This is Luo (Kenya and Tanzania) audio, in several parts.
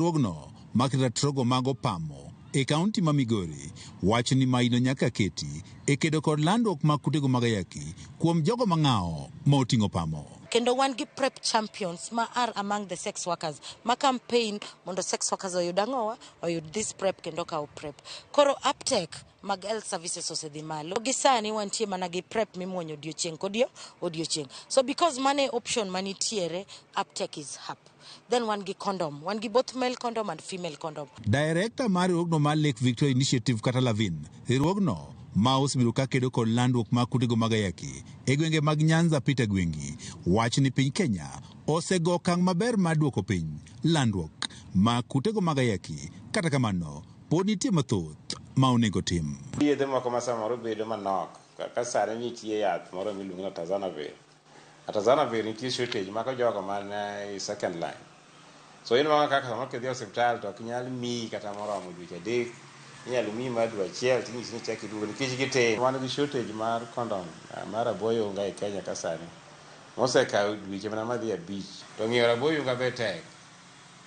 Riwruogno makita trogo mago pamo e kaunti ma Migori wacho ni maino nyaka keti e kedo kod landruok mag kutego mag ayaki kuom jogo mang'ao ma oting'o pamo. Kendo wan gi prep champions ma are among the sex workers ma campaign mondo sex workers oyud ang'owa oyud this prep kendo kaw prep. Koro uptake mag health services osedhi malo. Gi sani wantie mana gi prep mimuonyo odiochieng' odiochieng'. So because mane option manitiere, uptake is up. Then wan gi condom. Wan gi both male condom and female condom. Director mar riwruogno mar Lake Victoria Initiative kata Lavin, riwruogno ma osebedo ka kedo kod landruok mag kutego mag ayaki e gwenge mag Nyanza Peter Gwengi wach ni piny Kenya osego okang' maber mar duoko piny landruok mag kutego mag ayaki. Kata kamano pod nitie mathoth ma onego tim. Yedhe moko ma samoro bedo manok kaka sani nitie yath moro miluongo ni Tazanavir. Tazanavir nitie shortage mako jogo man second line. So in mga kaka samoro kidhi osiptal to ok nyal miyi kata moromo dweche adek, inyalo miyi mar dwe achiel tinyisi ni chak iduogo nikech gitin. Wan gi shortage mar condom mar aboyunga e Kenya ka sani mosekawo dweche mana madhi 5 to ng'iewo aboyunga be tek.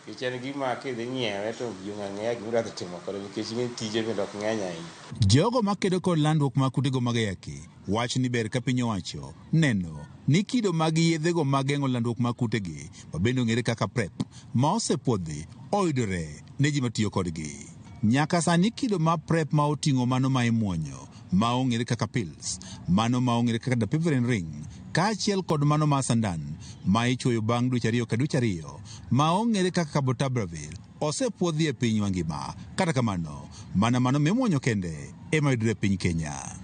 Nikech en gima kidhi nyiewe to yung ang'eya gima idwa timo kode nikech ng'e tije bende ok ng'eny ahinya. Jogo makedo kod landruok mag kutego mag ayaki wach ni ber ka piny owacho neno ni kido mag yedhego mag geng'o landruok mag kutegi ma bende ong'ere kaka PrEP ma osepuodhi oyudore ne ji matiyo kodgi. Nyaka sani kido ma PrEP ma oting'o mano ma imuonyo ma ong'ere kaka pills, mano ma ong'ere kaka dapivirine ring, kaachiel kod mano ma sandan ma ichwoyo bang' dweche 2 ka dweche 2 ma ong'ere kaka cabotegravir osepuodhi e piny mangima. Kata kamano mana mano mimuonyo kende ema yudore e piny Kenya.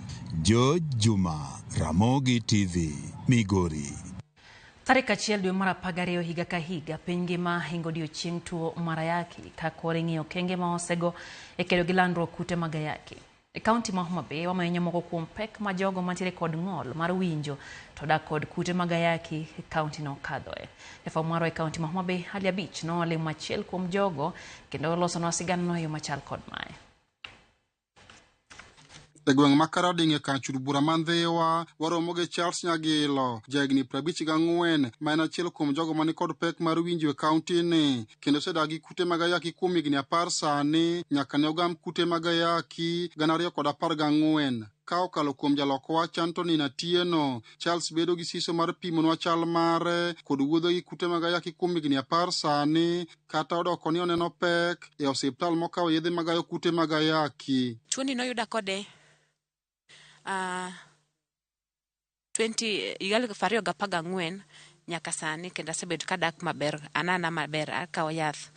George Juma, Ramogi TV, Migori. Tarik 1 dwe mar 12 higa ka higa piny ngima hingo odiochieng' tuo mar ayaki ka kore ng'iyo kenge ma osego e kedo gi landruok kute mag ayaki. E kaunti ma Homa Bay wamenyo moko kuom pek ma jogo mantiere kod ng'ol mar winjo to dak kod kute mag ayaki e kaunti no kadhoe. Jafwambo marwa e kaunti ma Homa Bay Ali Abich nolimo achiel kuom jogo kendo losonwa sigana no yo machal kod mae. E gweng' ma Karading e kachur bura mandhiwa waromo gi Charles Nyagilo jahigni 54 ma en achiel kuom jogo mani kod pek mar winjo e kaunti ni kendo osedagi kute mag ayaki kuom higni 10 sani nyaka ne ogam kute mag ayaki 2014. Ka okalo kuom jalok wach Anthony Natieno, Charles bedo gi siso mar pimonwa chal mare kod wuodho gi kute mag ayaki kuom higni 10 sani kata odoko ni oneno pek e osiptal mokawo yedhe mag ayo kute mag ayaki. Tuoni noyuda kode 2014 nyaka sani kendo asebed kadak maber, anana maber, akawo yath,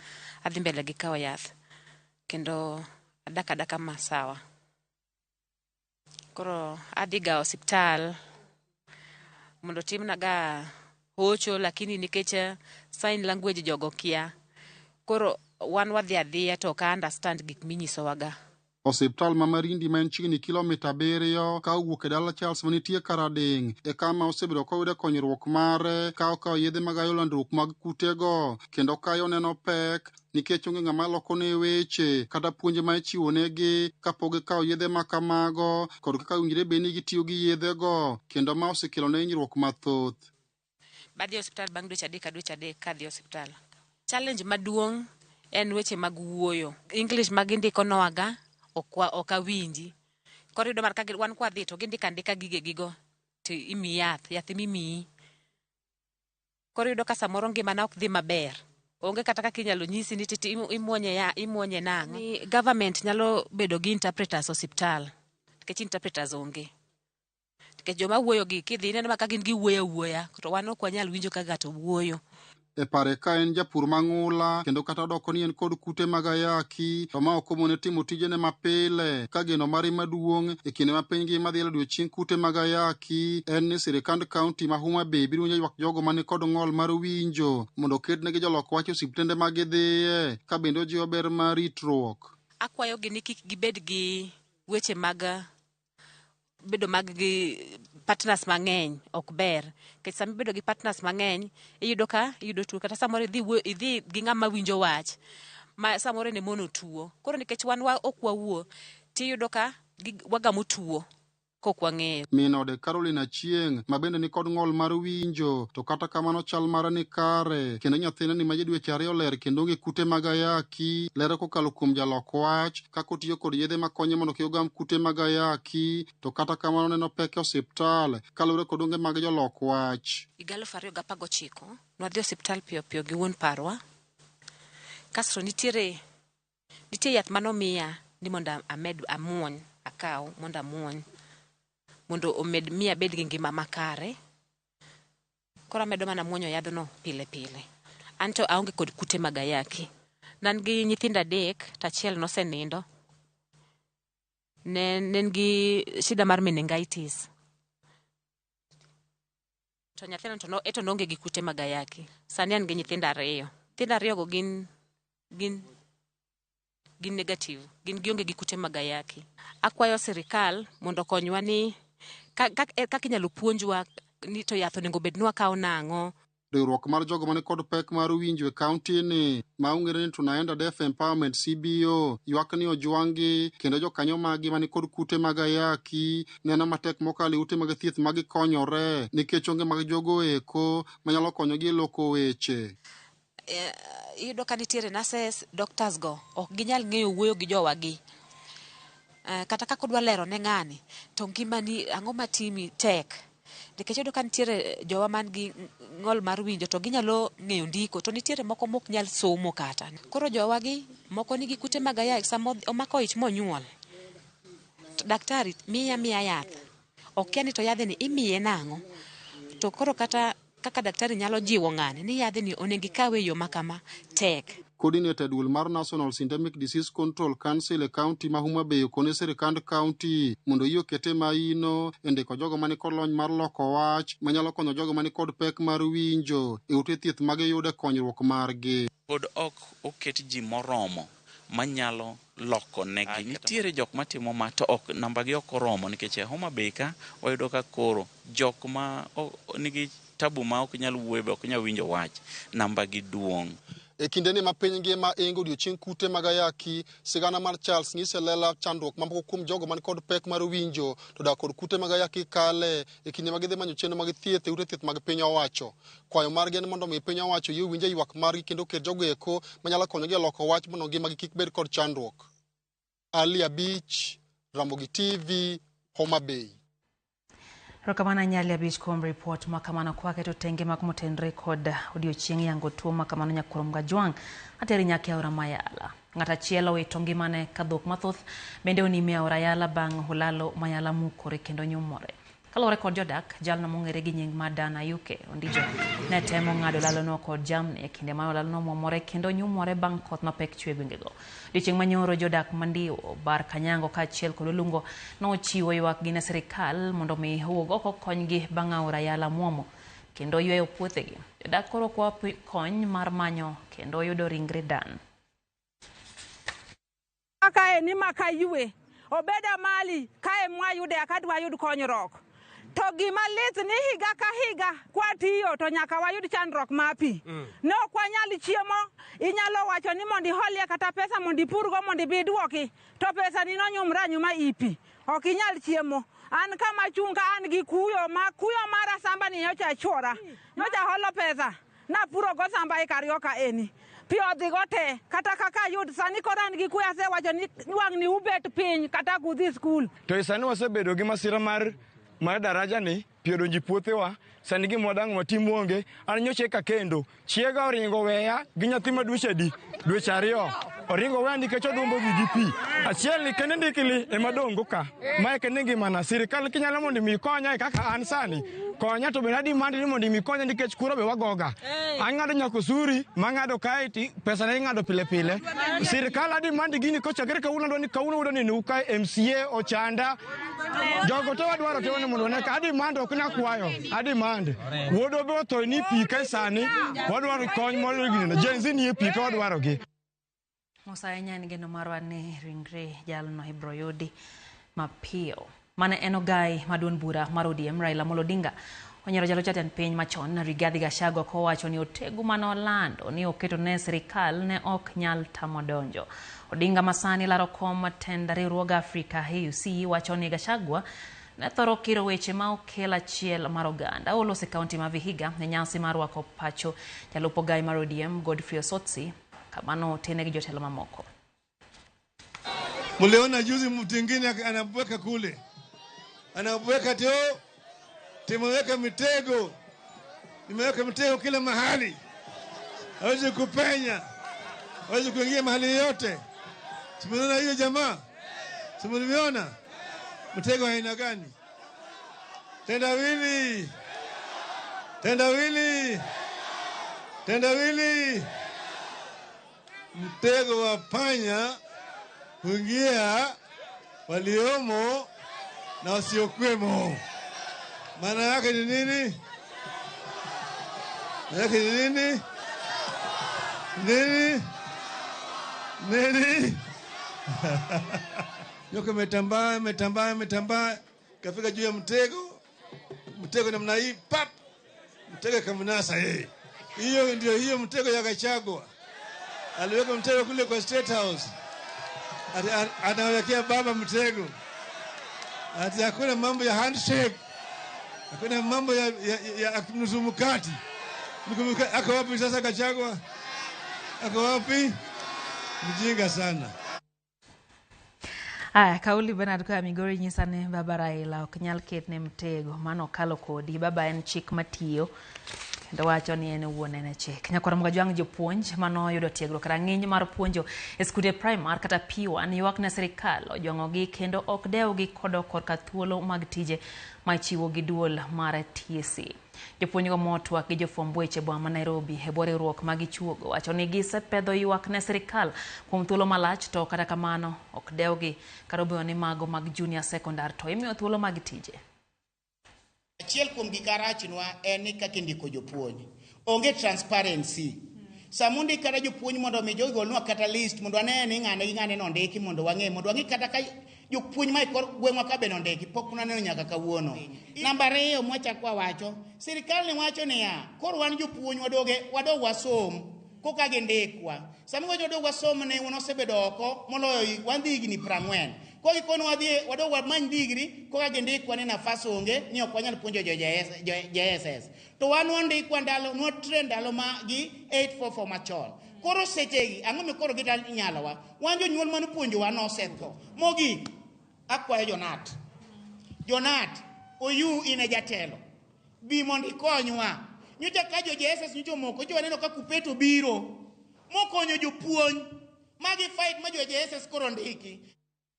adhi mbele gi kawo yath kendo adaka masawa. Koro adhi ga osiptal mondo timna ga hocho, lakini nikech sign language jogo kia, koro wan wadhi adhiya to ka understand gik minyiso waga. Osiptal ma Marindi ma en chiegni kilomita 7 ka owuok e dala Charles manitie Karading e kama osebedo koyude konyruok mare ka okawo yedhe mag ayo landruok mag kutego kendo kayo neno pek nikech onge ng'ama loko ne weche kata puonje ma ichiwo negi kapok gikawo yedhe ma kamago kod kaka owinjore bed ni gitiyo gi yedhego kendo ma osekelo ne hinyruok mathoth. Badhi osiptal bang' dweche 3 ka dweche 3 kadhi osiptal. Challenge maduong' en weche mag wuoyo. English magindiko nowaga ok awinji. Koro yudo mar ka wan kwa dhi to gindika gige gigo to imi yath mimiyi. Koro yudo ka samoro ngimana ok dhi maber. Onge kata kaka inyalo nyisi ni titi imuonye nang'o. Ni government nyalo bedo gi interpreters osiptal. Nikech interpreters onge. Nikech joma wuoyo gi kidhi neno ka gin gi wuoya to wan ok wanyal winjo ka gato wuoyo. E pare ka en japur mang'ula kendo kata odoko ni en kod kute mag ayaki to ma ok omone timo tijene mapile ka geno mare maduong' e kinde ma piny ngima dhi odiochieng' kute mag ayaki en ni sirikand kaunti ma Homa Bay biro winjo ywak jogo mani kod ng'ol mar winjo mondo oketnegi jolok wach osiptende mag gidhiye ka bende ojiwo ber mar ritruok. Akwayo gi ni kik gibed gi weche mag bedo mag gi partners mang'eny ok ber. Kech sami bedo gi partners mang'eny iyudo tuo kata samoro idhi gi ng'ama winjo wach ma samoro ne mono tuo. Koro nikech wan ok wawuo tiyudo ka wagamo tuo kokwang'eyo. Min ode Carolina Chieng mabende ni kod ng'ol mar winjo to kata kamano chal mare ni kare kendo nyathine ni maji dweche 2 ler kendo onge kute mag ayaki lero kokalo kuom jalok wach kako tiyo kod yedhe makonyo mondo kik ogam kute mag ayaki to kata kamano neno pek e osiptal kaluwore kod onge mag jolok wach. 2019 nwadhi osiptal piyo piyo gi wuon parwa kasto nitie yath manomiya ni mondo amuony akaw mondo amuony mondo omed miya bed gi ngima makare. Koro amedo mana muonyo yadhno pile pile. Anto aonge kod kute mag ayaki. Nan gi nyithindo 3 to achiel nosenindo. Nen gi shida mar meningitis. To nyathino to nonge gi kute mag ayaki. Sani an gi nyithindo 2. Nyithindo 2 go gin negative. Gin gionge gi kute mag ayaki. Akwayo sirikal mondo konywa ni kaka inyalo puonjwa ni to yath onego bed ni wakawo nang'o. Riwruok mar jogo mani kod pek mar winjo e kaunti ni ma ong'ere ni Tunaenda Deaf Empowerment CBO ywak ni ojwangi kendo jokanyo magi mani kod kute mag ayaki neno matek mokalo ute mag thieth magi konyore nikech onge mag jogo eko manyalo konyogi e loko weche. Iyudo ka nitiere nurses, doctors go ok ginyal ng'eyo wuoyo gi jowagi. Kata kaka odwa lero ne ng'ani to ngimani ang'o matimi tek. Nikech iyudo ka nitiere jowa man gi ng'ol mar winjo to ginyalo ng'eyo ndiko to nitiere moko mok nyal somo kata. Koro jowagi moko nigi kute mag ayaki sama omako ich monyuol. Daktari miya yath. Ok ni to yadhni imiye nang'o. To koro kata kaka daktari nyalo jiwo ng'ani ni yadhni onego ikawe yo makama tek. Coordinator duol mar National Syndemic Disease Control Council e kaunti ma Homa Bay kone sirikand kaunti mondo yie okete maino e ndiko jogo mani kod lony mar loko wach manyalo konyo jogo mani kod pek mar winjo e ute thieth mag yude konyruok margi. Pod ok oket ji moromo manyalo loko negi. Nitiere jok matimo ma to ok namba gi ok oromo nikech e Homa Bay ka wayudo ka koro jok ma nigi tabu ma ok nyal wuoyo ok nyal winjo wach namba gi duong'. E kinde ni ma piny ngima ingo odiochieng' kute mag ayaki sigana mar Charles ng'ise lela chandruok mamoko kuom jogo man kod pek mar winjo to dak kod kute mag ayaki kale e kinde mag dhi manyo chenro mag thieth e ute thieth mag piny owacho. Kwayo margi en mondo mi piny owacho yie winjo ywak margi kendo ket jogo eko manyalo konyogi e loko wach mondo ngimagi kik bed kod chandruok. Ali Abich, Ramogi TV, Homa Bay. Rokamana Nyali Abich kuom report makamano kwake to tenge mag motenre kod odiochieng' yango tuo makamano Nyakurom Gajwang' ateri nyake aora Mayala. Ng'ata chielo wito ngimane kadhok mathoth bende onime aora Yala bang' hulalo Mayala mukore kendo nyumore. Kalore kod jodak, jalno mong'ere gi nying Madana Yuke Ondijo ne temo ng'ado lalono kod jamni e kinde ma lalono momore kendo nyumore bang' koth mapek chwe gwengego. Odiochieng' manyoro jodak mandiwo bar Kanyango kaachiel kod Olungo nochiwo ywak gi ne sirikal mondo mi owuog oko konygi bang' aora Yala muomo kendo yweyo puothegi. Jodak koro kwa kony mar manyo kendo yudo ringre Dan. Kae ni makayue obeda mali kae mwayude akadwa yud konyruok. To gima lit ni higa ka higa kwatiyo to nyaka wayud chandruok mapi. Ne ok wanyal chiemo, inyalo wacho ni mondi holie kata pesa mondi purgo mondi biduoki. To pesa ni nonyumra nyuma ipi. Ok inyal chiemo. An kama chunga an gi kuyo mara samba ni nyocha chora. Nyocha holo pesa. Na puro go samba e karioka eni. Pio digote kata kaka yud sani koran gi kuya se wacho ni wang ni ubet piny kata kudhi school. To sani wasebedo gi masira mar daraja ni pio donji puothewa sani gi modang matim onge an nyoche ka kendo chiega oringo weya gi nyathi ma dweche 2 oringo weya nikech odumbo gi pi achiel ni kende ndikili ema dongo ka mae kende ngimana sirikal kinyalo mondo mi konya kaka an sani konya to be nadi mandi ni mondo mi konya nikech kuro be wagoga ang'ado nyako suri mang'ado kae pesa ne ng'ado pile pile sirikal adi mandi gini kochakere kauno ni nuka MCA ochanda jogo to wadwaro to mondo ne ka adi mando ok na kwayo adi mande wodo be to ni pi ka sani wadwaro kony mondo gini jenzi ni pi ka wadwaro gi Musa nyan geno marwa ne ringre jalno ibro yudi mapio mane enogai maduon bura mar ODM Raila Amolo Odinga onyero jalo jatend piny machon Rigathi Gachagua kowacho ni otegu manolando ni oketo ne sirikal ne ok nyal tamo donjo. Odinga masani laro kom tend riwruog Afrika AUC wacho ni Gachagua ne thoro kiro weche ma okel achiel mar oganda olose kaunti ma Vihiga ne nyasi mar rwako pacho jalup ogai mar ODM Godfrey Osotsi kamano tene gi jotelo mamoko. Muliona juzi mtu mwingine anabweka kule. Anabweka teo, timeweka mitego. Nimeweka mitego kila mahali. Hawezi kupenya. Hawezi kuingia mahali yote. Simuliona hiyo jamaa? Simuliona? Mtego aina gani? Tendawili. Tendawili. Tendawili. Mtego wa panya kuingia waliomo na wasiokuwemo. Maana yake ni nini? Maana yake ni nini? Nini? Nini? Nyoka metambaa, kafika juu ya mtego namna hii, pap! Mtego kamnasa yeye. Hiyo ndio hiyo mtego ya Gachagua. Aliweka mtego kule kwa State House. Anawekea baba mtego. Ati hakuna mambo ya handshake. Hakuna mambo ya mzumukati. Ako wapi sasa Gachagua? Ako wapi? Mjinga sana. Kauli Bernard kwa Migori nyisane baba Raila ok nyal ketne mtego mano kalo kodi baba en chik matiyo kendo wacho ni en wuon en chik. Nyakora mga jwang jopuonj mano yudo tiegruok rang'iny mar puonjo e skunde primar kata P1 ywak na sirikal ojwang'ogi kendo ok dewgi kodo korka thuolo mag tije ma ichiwo gi duol mar TSC. Jopuonjgo motwak gi jofwamb weche boma Nairobi e bwo riwruok ma gichuogo wacho ni gisepedho ywak ne sirikal kuom thuolo malach to kata kamano ok dewgi kata obedo ni mago mag junior secondary to imiyo thuolo mag tije. Achiel kuom gik marachnwa en ni kaka indiko jopuonj. Onge transparency. Samundi kata jopuonj mondo mi jogolnwa kata list mondo ane ni ng'ane nondiki mondo wang'e kata ka jopuonj ma gweng'wa ka beno ndiki pok unaneno nyaka kawuono. Namba 2 mwachakwa wacho, sirikal ne wacho niya, koro wan jopuonj wadog wasom koka gindikwa. Sama wadog wasom ne unosebedo oko moloyo wan higni 40. Ko ikono wadog wamany digri koka gindikwa ni nafas onge ni ok wanyal puonjo JSS. To wan wandikwa ndalo trend ndalo ma gi 844 machon. Koro sechegi ang'o mi koro gital nyalowa. Wan jonyuol mane puonjowa nosetho. Mogi akwayo Jonat oyu ine jatelo. Bi mondo ikonywa. Nyocha ka jo JSS nyocha moko jo waneno ka kupeto biro. Mokonyo jopuonj. Magi fight ma jo JSS koro ndiki.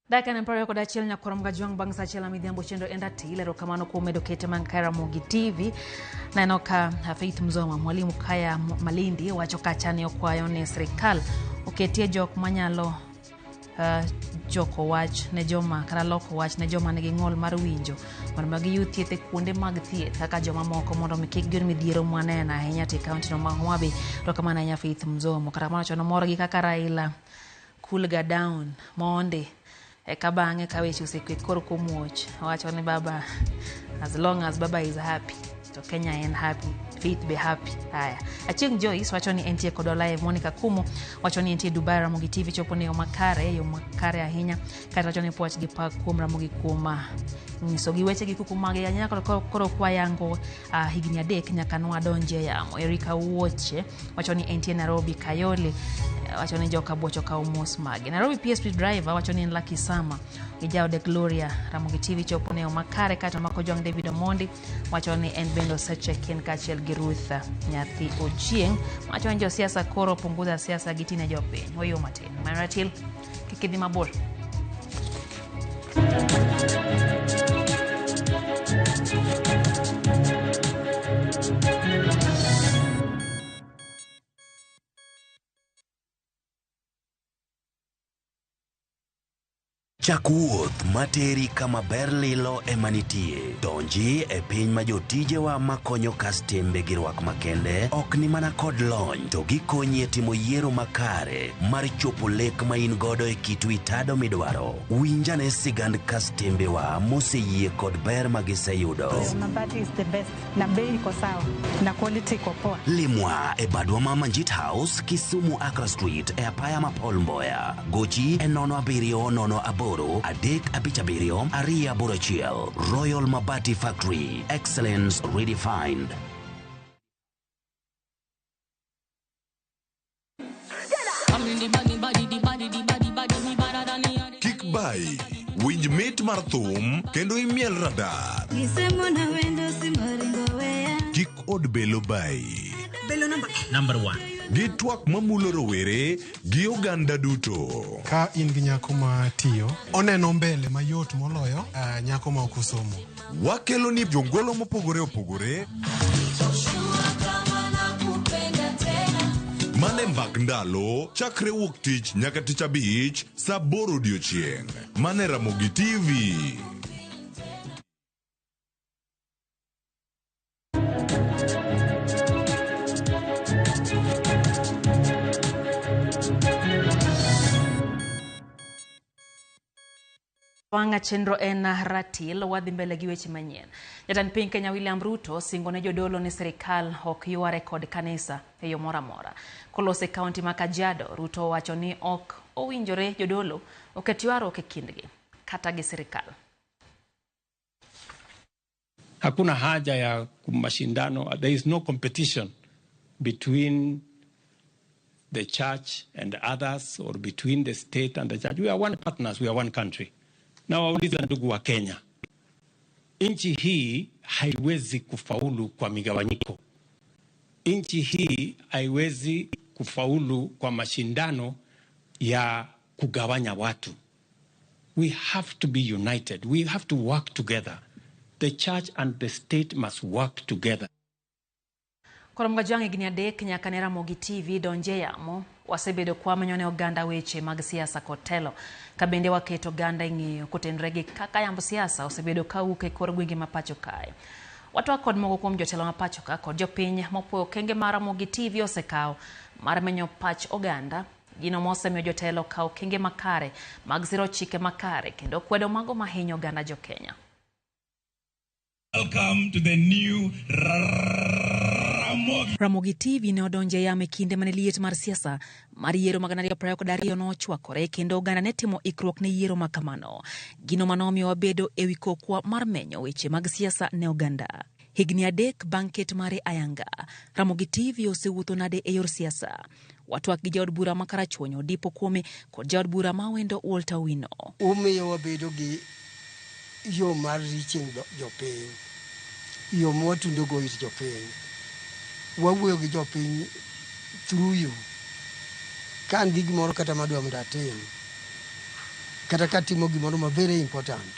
Daka na mparo koda chiel nyakora mga jwang bang sa chiel amidhiambo chendo enda tile rokamano kuom medo kete mankara Mogi TV na enoka Faith Mzoma mwalimu Kaya Malindi wacho kachani okwayo ne sirikal oketie jok manyalo joko wach ne joma kata loko wach ne joma nigi ng'ol mar winjo mondo magi yud thieth e kuonde mag thieth kaka joma moko mondo mi kik giyud midhiero mwanena ahinya te kaunti no ma Homa Bay rokamano ahinya Faith Mzoma kata mana chono moro gi kaka Raila coolga down monde kabange kaweche usekwet koro komuoch wacho ni baba as long as baba is happy to Kenya and happy Faith be happy. Haya Achieng Joyce wacho ni entie kod live Monica Kumo wacho ni entie Dubai Ramogi TV chopo ne yo makare ahinya kata wacho ni puoch gi pak kuom Ramogi kuoma nyiso gi weche gi kuku mage anya koro kwayango higni 3 nyaka nwa donje yamo. Erika Wuoche wacho ni entie Nairobi Kayole wacho ni joka bocho ka umos mage. Nairobi PSP driver wacho ni Lucky Sama ijao de Gloria Ramogi TV chopo ne yo makare kata mako jong David Omondi wacho ni en bendo seche ken kachiel gi Ruth nyathi Ochieng wacho ni jo siasa koro punguza siasa gitine jopiny oyo matin Maratil kikidhi mabor. Chakuoth materi kama ber lilo emanitie. Donji e piny ma jotijewa makonyo kastembe gi rwak makende ok ni mana kod lony to gikonyi e timo yiero makare mar chopo lek ma in godo e kitu itado midwaro. Winjane sigand kastembewa moseyie kod ber ma giseyudo. Mabati is the best. Na bei iko sawa. Na quality iko poa. Limwa e badwa ma Manjit House, Kisumu Accra Street e apaya ma Paul Mboya. Gochi e 070 8 357 281. Royal Mabati Factory, excellence redefined. Kik bai, winj mit mar thum kendo imiel radar. Kik od belo bai. Belo number 1. Gi twak mamulo rowere gi oganda duto. Ka in gi nyako ma tiyo, oneno mbele mayot moloyo nyako ma ok osomo. Wakelo ni jongolo mopogore opogore. Mane mbak ndalo chakre wuok tich nyaka tich abich saa 8 odiechieng'. Mane Ramogi TV. Wanga chenro en ratil wadhi mbele gi weche manyien. Jatend piny Kenya William Ruto singo ne jodolo ni sirikal ok yware kod kanisa e yo mora mora. Kolose kaunti ma Kajiado, Ruto wacho ni ok owinjore jodolo oket ywaro e kindgi kata gi sirikal. Hakuna haja ya mashindano. There is no competition between the church and others or between the state and the church. We are one partners, we are one country. Na wauliza ndugu wa Kenya, nchi hii haiwezi kufaulu kwa migawanyiko. Nchi hii haiwezi kufaulu kwa mashindano ya kugawanya watu. We have to be united. We have to work together. The church and the state must work together. Koromga jangi gini adek nyaka ne Ramogi TV donje yamo wasebedo kwa manyone oganda weche mag siasa kotelo kabende waketo oganda ing'iyo kotenre gi kaka yambo siasa osebedo kawuok e kor gwenge ma pacho kae. Watu kod mogo kuom jotelo ma pacho ka kod jopiny mopuoyo okenge mar Ramogi TV osekawo mar menyo pach oganda. Gino mosemiyo jotelo kawo okenge makare mag siro chike makare kendo kwedo mago mahinyo oganda jo Kenya. Welcome to the new Ramogi TV ne odonje yame kinde mane liet mar siasa mar yiero mag 2022 no chwakore kendo oganda ne timo ikruok ne yiero makamano. Gino manomiyo wabedo ewi kokwa mar menyo weche mag siasa ne oganda. Higni adek banket mare ayanga, Ramogi TV osewuotho nade e yor siasa. Watwak gi jaod bura makarachuonyo Dipo Kuome kod jaod bura mawendo Walter Wino. Umiyo wabedo gi yo mar reaching jopiny, yo mwatundo go it jopiny. Wawuoyo gi jopiny through you. Kan gi gimoro kata madwa mdatim, kata katimo gimoro ma very important,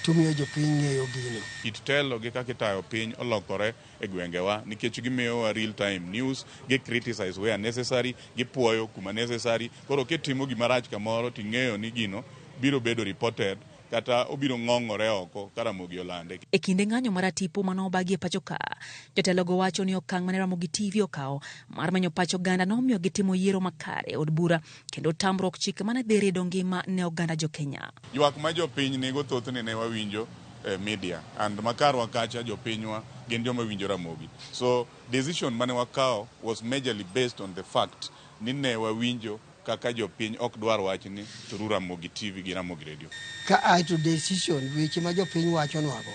tumiyo jopiny ng'eyo gino. It telo gi kaka itayo piny olokore e gwengewa nikech gimiyowa real time news, gi criticize where necessary, gi puoyo kuma necessary. Koro kitimo gimarach kamoro ting'eyo ni gino biro bedo reported kata obiro ng'ong'ore oko Ramogi olande. E kinde ng'anyo mar tipo manobagie pacho ka, jotelogo wacho ni okang' mane Ramogi TV okawo mar manyo pacho oganda nomiyo gitimo yiero makare od bura kendo tamruok chike mane dhi rido ngima ne oganda jo Kenya. Ywak ma jopiny nigo thothne ne wawinjo media and makarwa kacha jopinywa gin joma winjo Ramogi. So decision mane wakawo was majorly based on the fact ni ne wawinjo kaka jopiny ok dwar wachni through Ramogi TV gi Ramogi Radio. Ka ai to decision weche ma jopiny wacho nwago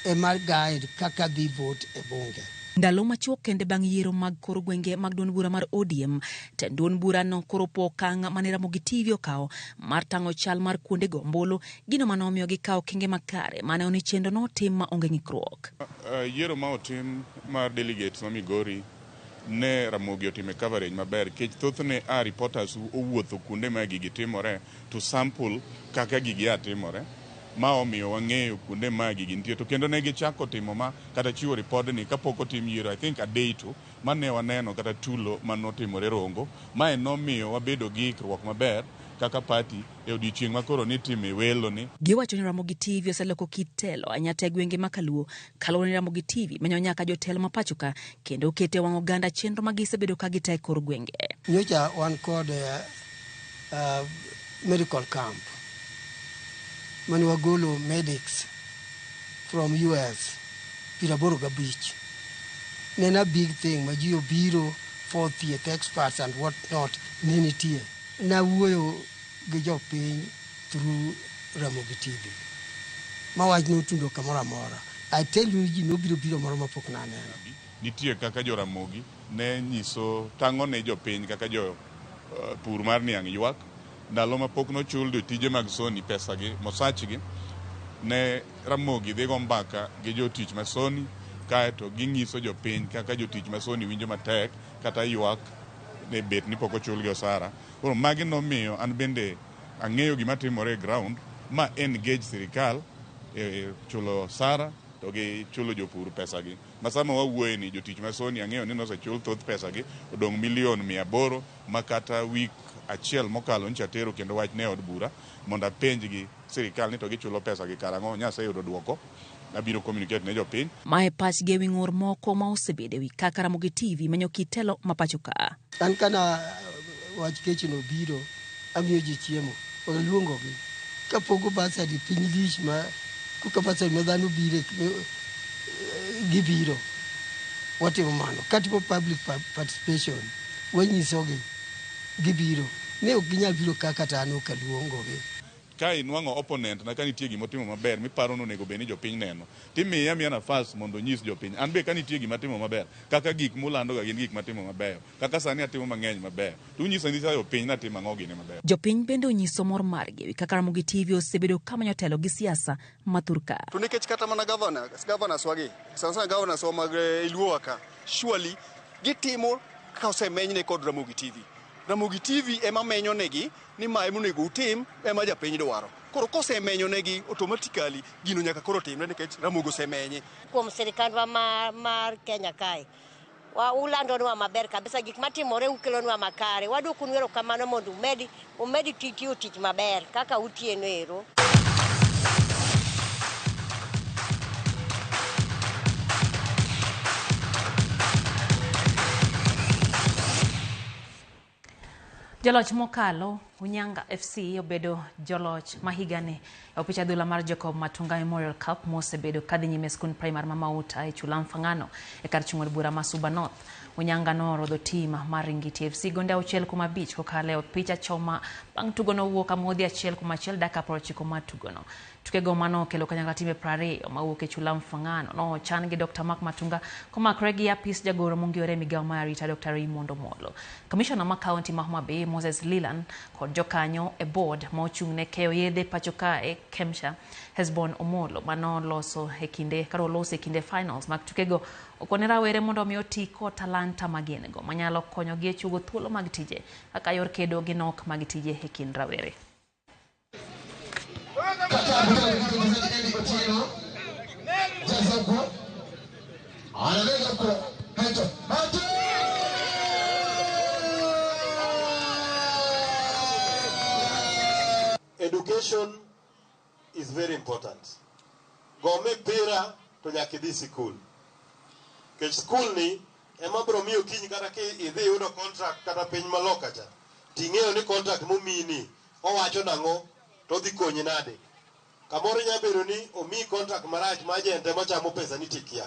e mar guide kaka dhi vote e bunge. Ndalo machuok kende bang' yiero mag kor gwenge mag duond bura mar ODM, tend duond bura no koro po okang' mane Ramogi TV okawo mar tang'o chal mar kuonde gombolo, gino manomiyo gikawo okenge makare mane oni chendo no tim ma onge ng'ikruok. Yiero ma otim mar delegates ma Migori ne Ramogi otime coverage maber kech thothne reporters owuotho kuonde ma gigi timore to sample kaka gigi atimore ma omiyo wang'eyo kuonde ma gigi nitie to kendo ne gichako timo ma kata chiwo ripodni kapok otim yiero I think a day to mane waneno kata tulo manotimore Rongo ma nomiyo wabedo gi ikruok maber kaka party e odiechieng' makoro ni time welo ni. Giwacho ni Ramogi TV oseloko kitelo anyata e gwenge makaluo kaluwo ni Ramogi TV menyo nyaka jotelo ma pacho ka kendo kete wang' oganda chenro magisebedo ka gitayo kor gwenge. Nyocha wan kod medical camp mane wagolo medics from US Piraboro Beach. Nena big thing ma ji obiro for thieth experts and what not nenitie. Na wuoyo gi jopiny through Ramogi TV. Mawach notundo kamoro amora. I tell you, ji nobiro moro mapok naneno. Nitie kaka jo Ramogi ne nyiso tang'o ne jopiny kaka jo pur mar niang' ywak ndalo mapok nochul jotije mag Sony pesagi mosachgi ne Ramogi dhigo mbaka gi jotich ma Sony kaeto ginyiso jopiny kaka jotich ma Sony winjo matek kata ywak ne bet ni pok ochulgi osara. Koro magi nomiyo an bende ang'eyo gima timore e ground ma engage sirikal chulo osara to gi chulo jopur pesagi. Masama wawuoye ni jotich ma Sony ang'eyo ni nosechul thoth pesagi odong' $800,000 ma kata week achiel mokalo ncha tero kendo wach ne od bura mondo apenjgi sirikal ni to gichulo pesagi karang'o. Nyasaye yudo duoko abiro communicate ne jopiny. Mae pachgi ewi ng'ur moko ma osebedo ewi kaka Ramogi TV manyo kitelo mapacho ka. An kana wach keche no biro amiyo ji chiemo oluongogi kapogo basari piny lich ma kuka basari ma dhano bire gibiro watimo mano katimo public participation wanyisogi gibiro ne ok ginyal biro kaka tano kaluongogi. Ka inwang'o opponent na ka nitie gima timo maber miparo ni onego bed ni jopiny neno timiya nafas mondo nyis jopiny an be ka nitie gima timo maber kaka gik mulandoga gin gik matimo mabeyo kaka sani atimo mang'eny mabeyo to unyiso ni jopiny natimo ang'o gine maber. Jopiny bende onyiso mor margi ewi kaka Ramogi TV osebedo kamanyo telo gi siasa mathurka. To nikech kata mana governors wagi sana governors wa mag Iluowa ka surely gitimo ka osemenyne kod Ramogi TV. Ramogi TV ema menyo negi ni ma imonego utim ema japiny dwaro. Koro kosemenyo negi automatically gino nyaka koro timre nikech Ramogi osemenye. Kuom sirikandwa mar Kenya kae ulandonwa maber kabisa gik matimore ukelonwa makare. Wadwoko nwero kamano mondo umedi tich maber kaka utieno ero. Joloch mokalo Unyanga FC obedo joloch mahigani e opich adhula mar Jacob Matunga Memorial Cup mosebedo kadhi nyime skund primar Mamauta e chula Mfangano e kar chung'od bura ma Suba North. Unyanga norodho tim mar Ringiti FC gonde 6-5 kokalo e opich achoma bang' tugo nowuok amodhi 1-1 dakika 90 mar tugono. Tukego mano kelo kanyakla time 20 mawuok e chula Mfangano no chan gi Dr. Mark Matunga komakre gi apis jagoro mongiore migawo mar arita Dr. Raymond Omolo. Commissioner ma county ma Homa Bay Moses Lilan kod jokanyo e board ma ochung'ne keyo yedhe pacho ka e Kemsha Hesbon Omolo manoloso e kinde finals mag tukego okone rawere mondo mi oti ko talanta magin-go manyalo konyogi e chugo thuolo mag tije kaka yor kedo gi nok mag tije e kind rawere. Education is very important. Gome pira to nyaka idhi sikul. Kech skul ni ema biro miyo kiny kata ki idhi yudo contract kata piny maloka cha. Ting'eyo ni contract momini owacho nang'o to dhi konyi nade. Kamoro nyabero ni omi contract marach ma agente machamo pesa ni tikia.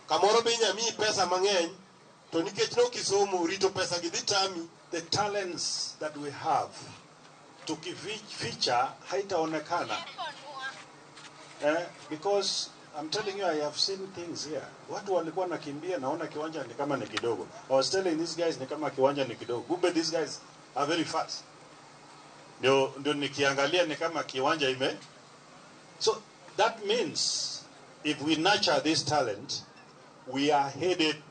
Kamoro be nyami pesa mang'eny to nikech no kisomo rito pesa gi dhi tami. The talents that we have tukificha haitaonekana. Because I'm telling you, I have seen things here. Watu walikuwa nakimbia naona kiwanja ni kama ni kidogo. I was telling these guys ni kama kiwanja ni kidogo. Kumbe these guys are very fast. Ndio nikiangalia ni kama kiwanja ime. So that means if we nurture this talent, we are headed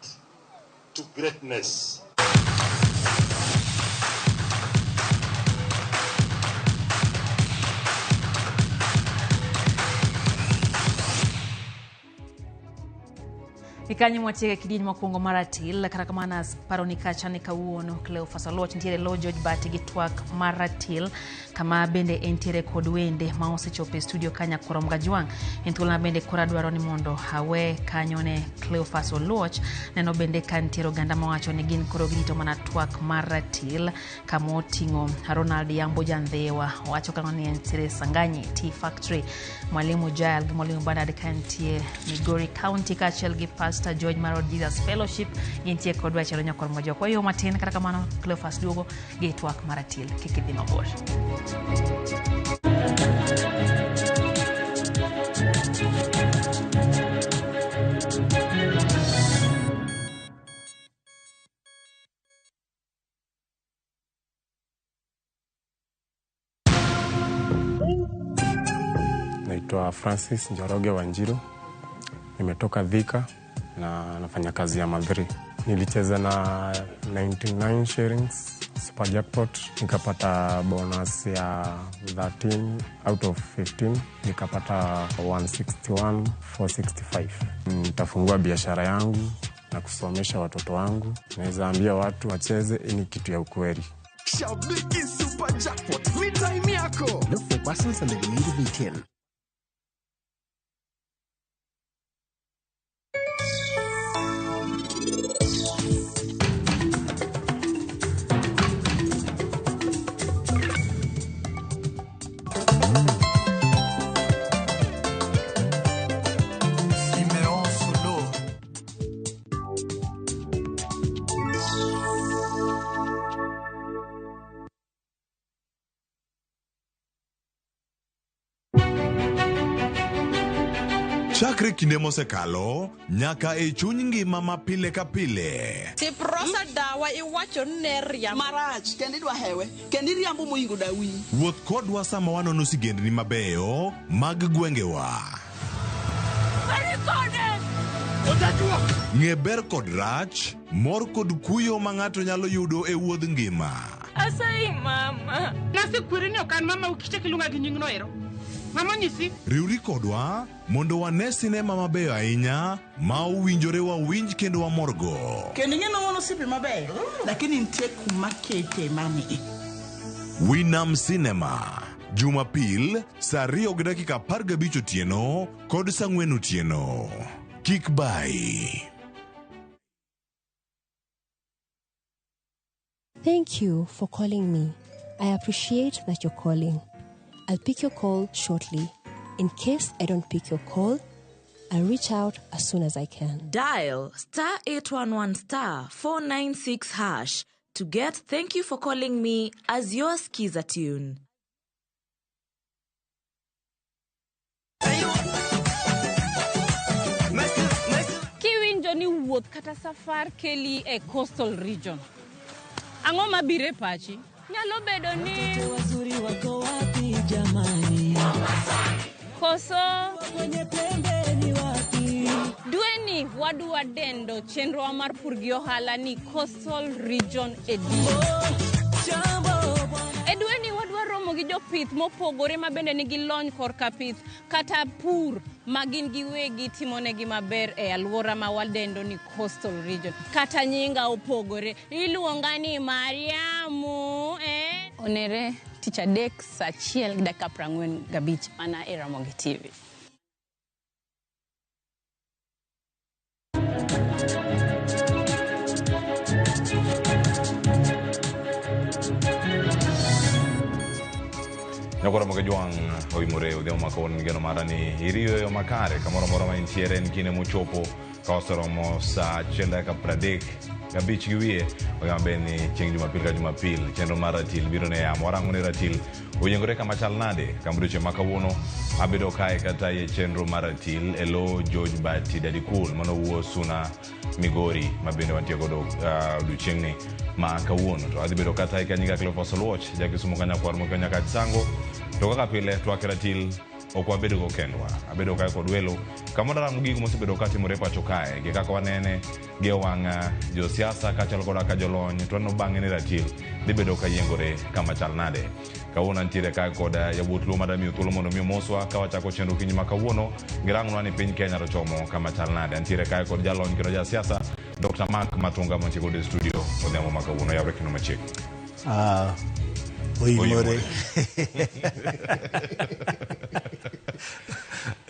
to greatness. Ikanyi mwatiega kidini makungo maratil kata kamana paroni kacha ni kawuono Cleophas Oluoch ntiere lo George Bati gi twak maratil kama bende entiere kod wende ma osechopo e studio kanya korom gajwang entula bende kora dwaro ni mondo hawe kanyo ne Cleophas Oluoch neno bende kantiero ganda mawacho ni gin koro grito mana twak maratil kama oting'o Ronald Yambo Jandhewa wacho kama ni entiere Sanganyi Tea Factory mwalimu Jael gi mwalimu Bernard kantie Migori County kachiel gi Pastor George Marod Jesus Fellowship gintie kodwa chero nyakor mojo kwa yo matin kata kamano Cleophas Duogo Gatewak Maratil kikidhi mabor. Naitwa Francis Njoroge Wanjiru. Nimetoka Thika na nafanya kazi ya Madrid. Nilicheza na 99 shillings super jackpot, nikapata bonus ya 13 out of 15, nikapata 161,465. Nitafungua biashara yangu na kusomesha watoto wangu. Naweza ambia watu wacheze, ni kitu ya ukweli. Shabiki super jackpot, ni time yako. Look for buses and the need to be 10. Chakre kinde mosekalo nyaka e chuny ngima ma pile ka pile. Tiprosa dawa iwacho ne riambo marach kendi dwa hewe kendi riambo moingo dawi. Wuoth kodwa sama wanono sigendni mabeyo mag gwengewa. Ng'e ber kod rach, mor kod kuyo ma ng'ato nyalo yudo e wuodh ngima. Asai mama. Nasi kwirini okan mama ukiche kilunga gi nying noero. Mama nyisi. Riuri kodwa mondo wane sinema mabeyo ahinya ma owinjore wawinj kendo wamorgo. Kendi ng'eno wono sipi mabeyo. Lakini nitie kuma kete mani. Winam Cinema. Jumapil, saa 2:15 otieno kod saa 4 otieno. Kik bai. Thank you for calling me. I appreciate that you're calling. I'll pick your call shortly. In case I don't pick your call, I'll reach out as soon as I can. Dial *811*496# to get "Thank you for calling me" as your skiza tune. Kiwinjo ni wuoth kata safar keli e coastal region. Ang'o mabire pachi? Nyalo bedo ni wazuri wako wapi jamani? Koso kwenye pembeni wapi? Dueni wadwa dendo chenro mar pur gi ohala ni coastal region edition. Edweni wadwa romo gi jopith mopogore ma bende nigi lony korka pith kata pur magin giwegi timonegi maber e alwora ma wadendo ni coastal region. Kata nyinga opogore iluonga ni Mariamu onere tich adek saa 1:45 mana e Ramogi TV. Nyakora moga juang oimore udheo makon geno marani iriyo yo makare kamoro moro ma intiere en kine muchopo kaosoromo saa 1:35 giwie ogambe ni chieng' Jumapil ka Jumapil chenro mar Ratil biro ne yamo warango ni Ratil oyengore kama chal nade kambuche makawuono abedo kae kata ye chenro mar Ratil elo George Bati Daddy Cool mano wuo Suna Migori mabende wantie godo duchieng'ni ma kawuono to adhi bedo kata e kanyiga Cleophas Oluoch jakisumo kanya kwar mo kanya katsango to kaka pile twak Ratil okwabedo go kendwa abedo kae kod welo kamoro rango gigo mosebedo katimore pacho kae gi kaka wanene gi wanga josiasa kachal koda ka jolony to no bang'e ni Ratil dhi bedo ka yiengore kama chal nade kawuono ntiere kae koda yawuot luo madami thuolo mondo mi moswa ka wachako chenro kinyi ma kawuono girangonwa ni piny Kenya to chomo kama chal nade ntiere kae kod jalony kendo jasiasa Dr. Mark Matunga montie kod studio odemo ma kawuono yawre kino machiegni. Oimore.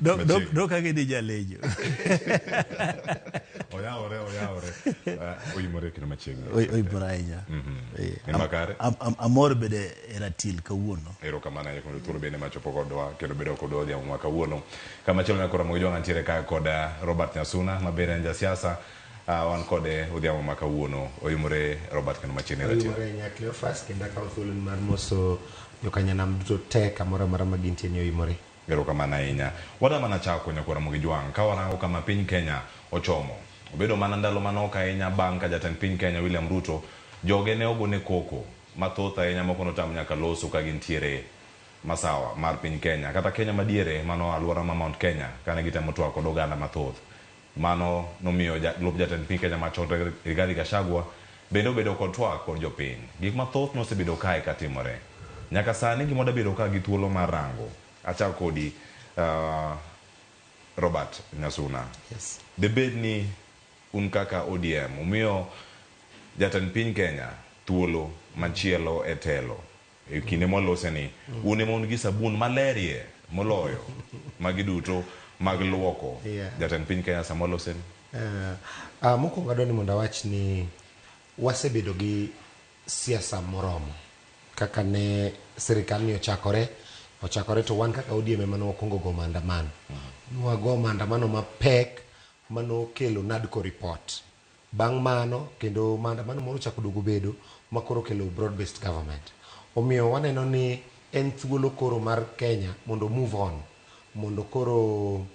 Dok kage ni jalejo. Oyawore. Oyimore kino machiegni. Oyimore ahinya. En makare? Amor bede eratil kawuono. Erokamano kuom thuolo bende machopo kodwa kendo bedo kodwa odhiambo ma kawuono. Kama chielo ne kora mojo ngantiere ka kod Robert Nyasuna mabende en jasiasa. Wan kode odhiambo ma kawuono. Oyimore Robert kendo machiegni eratil. Oyimore Nyakleofas kendo akawo thuolo mar moso jokanyanam duto te kamoro amora ma gintie ni oyimore. Erokamano ahinya. Wadwa mana chako nyakora Mogijwang' ka warango kama piny Kenya ochomo. Obedo mana ndalo manok ahinya bang' ka jatend piny Kenya William Ruto joge ne ogone koko mathoth ahinya moko notam nyaka loso ka gintiere masawa mar piny Kenya kata Kenya madiere mano alwora ma Mount Kenya kane gitemo twak kod oganda mathoth. Mano nomiyo lup jatend piny Kenya machon Rigathi Gachagua bende obedo kod twak kod jopiny. Gik mathoth nosebedo kae katimore. Nyaka sani gimoda bedo ka gi thuolo mar rango. Achako kodi Robert Nyasuna. Yes. Debed ni un kaka ODM umiyo jatend piny Kenya thuolo machielo e telo e kinde molose ni un ema un gi sabun malerie moloyo magi duto mag luoko jatend piny Kenya samolose ni mokwongo adwa ni mondo awach ni wasebedo gi siasa moromo kaka ne sirikal ni ochakore to wan kaka ODM ema ne wakwongo go maandamano. Wago maandamano mapek mano kelo NADCO report. Bang' mano kendo maandamano moro chako duogo bedo makoro kelo broad based government. Omiyo waneno ni en thuolo koro mar Kenya mondo move on. Mondo koro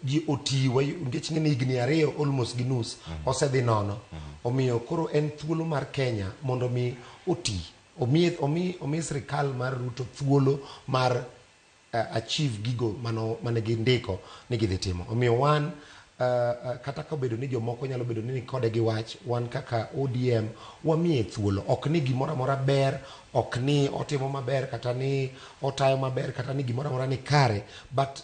ji oti nikech ng'eni higni ariyo almost gi nus osedhi nono. Omiyo koro en thuolo mar Kenya mondo mi oti. Omi sirikal mar Ruto thuolo mar achieve gigo mane gindiko ni gidhi timo. Omiyo wan kata ka obedo ni jomoko nyalo bedo ni kode gi wach, wan kaka ODM wamiye thuolo. Ok ni gimoro amora ber, ok ni otimo maber, kata ni otayo maber, kata ni gimoro amora ni kare, but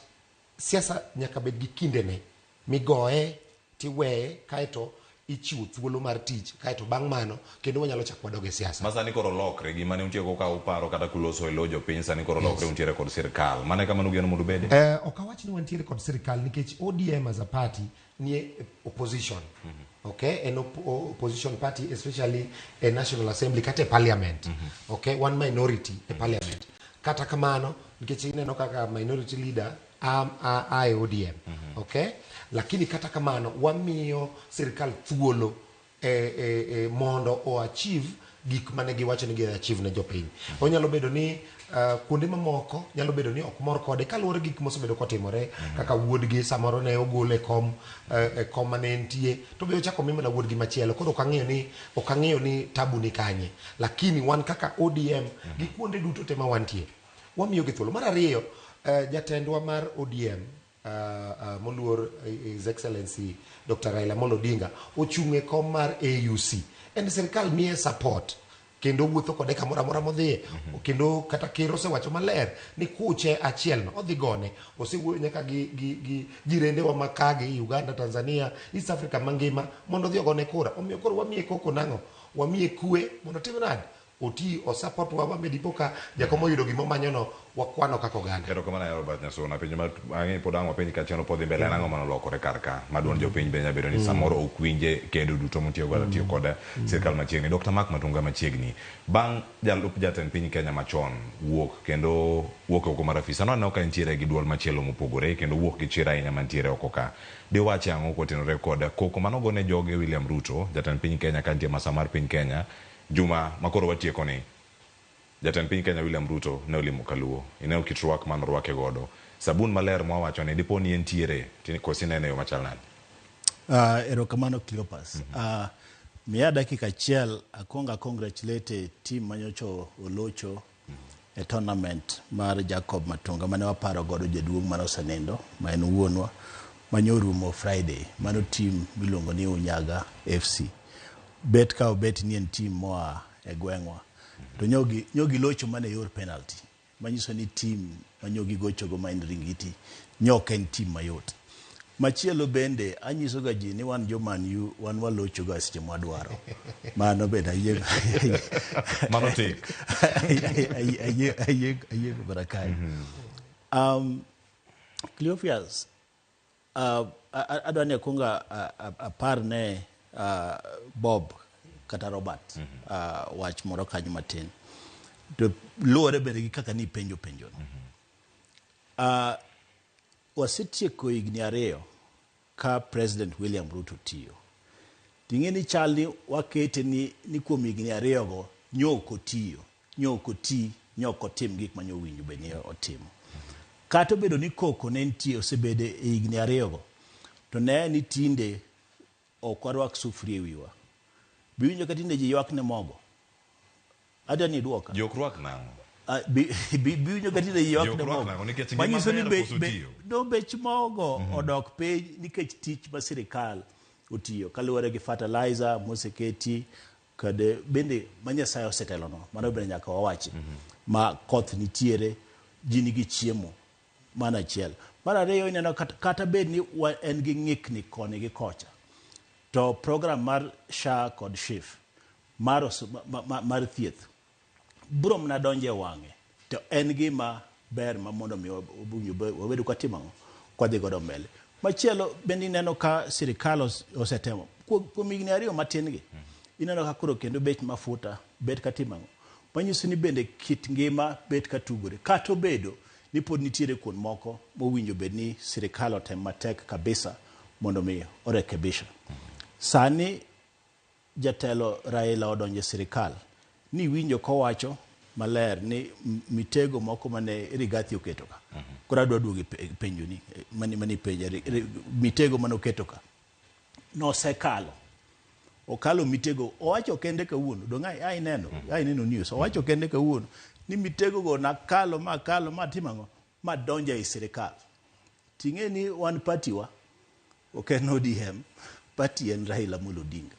siasa nyaka bed gi kindene migoye tiweye kaeto ichiwo thuolo mar tich kaeto bang' mano kendo wanyalo chako wadoge siasa. Masani koro lokre gima ne untie go ka uparo kata kuloso elo jopiny sani koro lokre untiere kod sirikal. Mane kamano geno mondo bede? Ok awach ni wantiere kod sirikal nikech ODM as a party ni opposition. Okay, an opposition party, especially a National Assembly kata parliament. Okay, one minority a parliament. Kata kamano nikech ineno kaka minority leader I ODM. Okay, lakini kata kamano wamiyo sirikal thuolo mondo o achieve gik mane giwacho ni gi achieve ne jopiny. Onyalo bedo ni kuonde mamoko nyalo bedo ni ok mor kode kaluwore gik mosebedo kotimore kaka wuodgi samoro ne ogol e kom mane entie to be ochako mimana wuodgi machielo koro ok ang'eyo ni tabu ni kanye, lakini wan kaka ODM gi kuonde duto te ma wantie wamiyo gi thuolo. Mar ariyo, jatendwa mar ODM moluor His Excellency Dr. Raila Amolo Odinga ochung'e kom mar AUC. En sirikal miye support kendo wuotho kode kamoro amora modhiye kendo kata ker osewacho maler ni kuche achiel no odhi gone. Osewuoyo nyaka gi jirendewa makagi Uganda, Tanzania, East Africa mangima mondo odhi ogone kura. Omiyo koro wamiye koko nang'o, wamiye kwe mondo tim nade oti o support wa bambe dipoka jakomo yudo gimo manyono wakwano kako ganda. Erokamano Robert Nyasuna. Penjo ma ang'e pod ang' wapenj kachiano podhi mbele nang'o mano lokore karka maduon jopiny bende bedo ni samoro ok winje kendo duto motiyo godo tiyo kod sirikal machiegni. Dr. Mark Matunga machiegni bang' jalup jatend piny Kenya machon wuok kendo wuok oko mar afisa no ka ntiere gi duol machielo mopogore kendo wuok gi chira ahinya mantiere oko ka de wache ang'o kotenore kod koko manogo ne joge William Ruto jatend piny Kenya ka nitie masa mar piny Kenya juma makoro watieko ni jatend piny Kenya William Ruto ne olimo kaluo ineo kit rwak man rwake godo sabun maler mwawacho ni dipo ni entiere tini kosi nene yo machal nade? Erokamano Cleopas. Miya dakika achiel akwonga congratulate team manyocho olocho e tournament mar Jacob Matunga mane waparo godo jaduong' mane osenendo ma en wuonwa manyorumo Friday. Mano team miluongo ni Unyaga FC. Bet ka obet ni en team moa e gweng'wa to nyogi locho mane yor penalty manyiso ni team manyogi gocho go main ringiti nyok en team mayot. Machielo bende anyiso ga ji ni wan jo Man U wan walocho ga seche mwadwaro. Mano bende ayego mano tik ayego barakai. Cleophas adwani akunga apar ne Bob kata Robert wach moro kanyo matin to luore bende gi kaka ni penjo no wasetieko higni 2 ka President William Ruto tiyo ting'e ni chal ni wakete ni kuom higni 2 go nyoko tim gik manyo winjo be ni otimo kata bedo ni koko ne nitie osebede e higni 2 go to ne ni tinde ok warwak sufria wiwa biwinjo ka tinde ji ywak ne mogo ada ni duoka jokrwak nango biwinjo ka tinde ji ywak ne mogo manyiso ni bech mogo odok piny nikech tich ma sirikal otiyo kaluwore gi fertilizer moseketi kade bende manyasaye osetelono mano bende nyaka wawachi ma koth nitiere ji nigi chiemo mana achiel mar ariyo ineno kata bed ni en gi ng'ikni koni gi kocha to program mar SHA kod SHIF mar thieth bro mna donje wang'e to en gima ber ma mondo mi wabedo ka timo kwa dhi godo mbele machielo bende ineno ka sirikal osetemo kuom higni 2 matin gi ineno ka koro kendo bech mafuta bet ka timo manyiso ni bende kit ngima bet ka tugore kata obedo ni pod nitiere kuon moko mowinjo bed ni sirikal otem matek kabisa mondo mi orekebisha sani jatelo Raila odonje sirikal ni winjo kowacho maler ni mitego moko mane Rigathi oketo ka kora duogi penjo ni mani penja mitego mane oketo ka no sekalo okalo mitego owacho kende kawuono donga ai neno news owacho kende kawuono ni mitego go nakalo ma timango ma donja e sirikal ting'e ni one party wa oken ODM party en Raila Amolo Odinga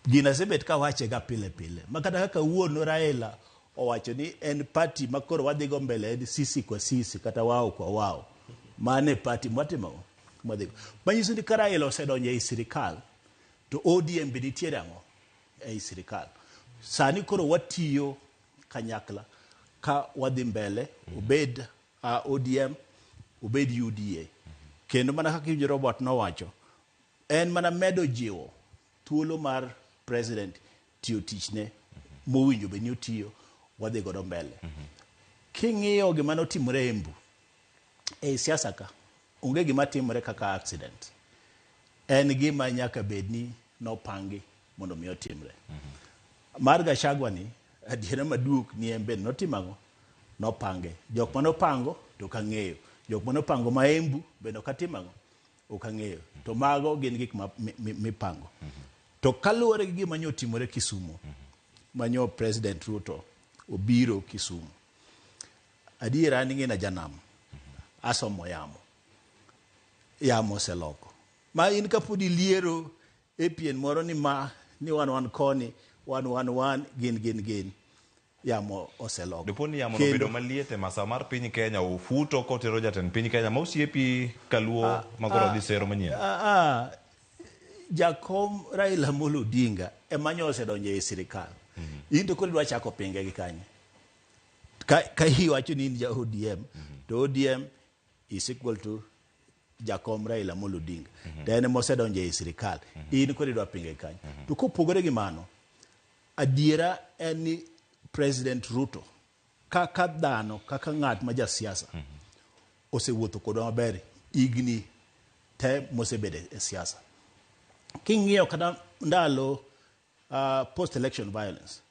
gina sebet ka wache ga pile makata kaka wuono Raila owacho ni en party makoro wadhigo mbele en sisi kwa sisi kata wao kwa wao mane party matimo madhigo manyiso ni Raila osedonja e sirikal to ODM be nitiere ang'o e sirikal sani koro watiyo kanyakla ka wadhi mbele obed ODM obed UDA kendo mana kaka Kijo Robert nowacho en mana medo jiwo thuolo mar president tiyo tichne mowinjo be ni otiyo wadhi godo mbele king'iyo gima notimore Embu e siasa ka onge gima timore kaka accident en gima nyaka bedni nopangi mondo mi otimre mar Gachagua ni adiera maduok ni embe notimango nopange jok manopango to kang'eyo jok manopango ma Embu bendo katimango okang'eyo to mago gin gik mipango to kaluwore gi gima nyotimore Kisumu manyo President Ruto obiro Kisumu adiera ni ngina janam asomo yamo seloko ma in kapudi liero e pien moro ni wan koni wan gin yamo oseloko deponi yamo no bedo maliete masa mar piny Kenya ufuto kotero jatend piny Kenya ma osiepi kaluo makoro dhi sero manyien Jakom Raila Amolo Odinga emanyo osedonje e sirikal into kodi dwa chako pinge gi kanye ka hiwacho ni ja ODM to ODM is equal to Jakom Raila Amolo Odinga tene mosedonje e sirikal in kodi dwa pinge kanye to kopogore gi mano adiera en ni President Ruto kaka dhano kaka ng'at ma jasiasa osewuotho kodwa maber igni te mosebede e siasa king'iyo kada ndalo post election violence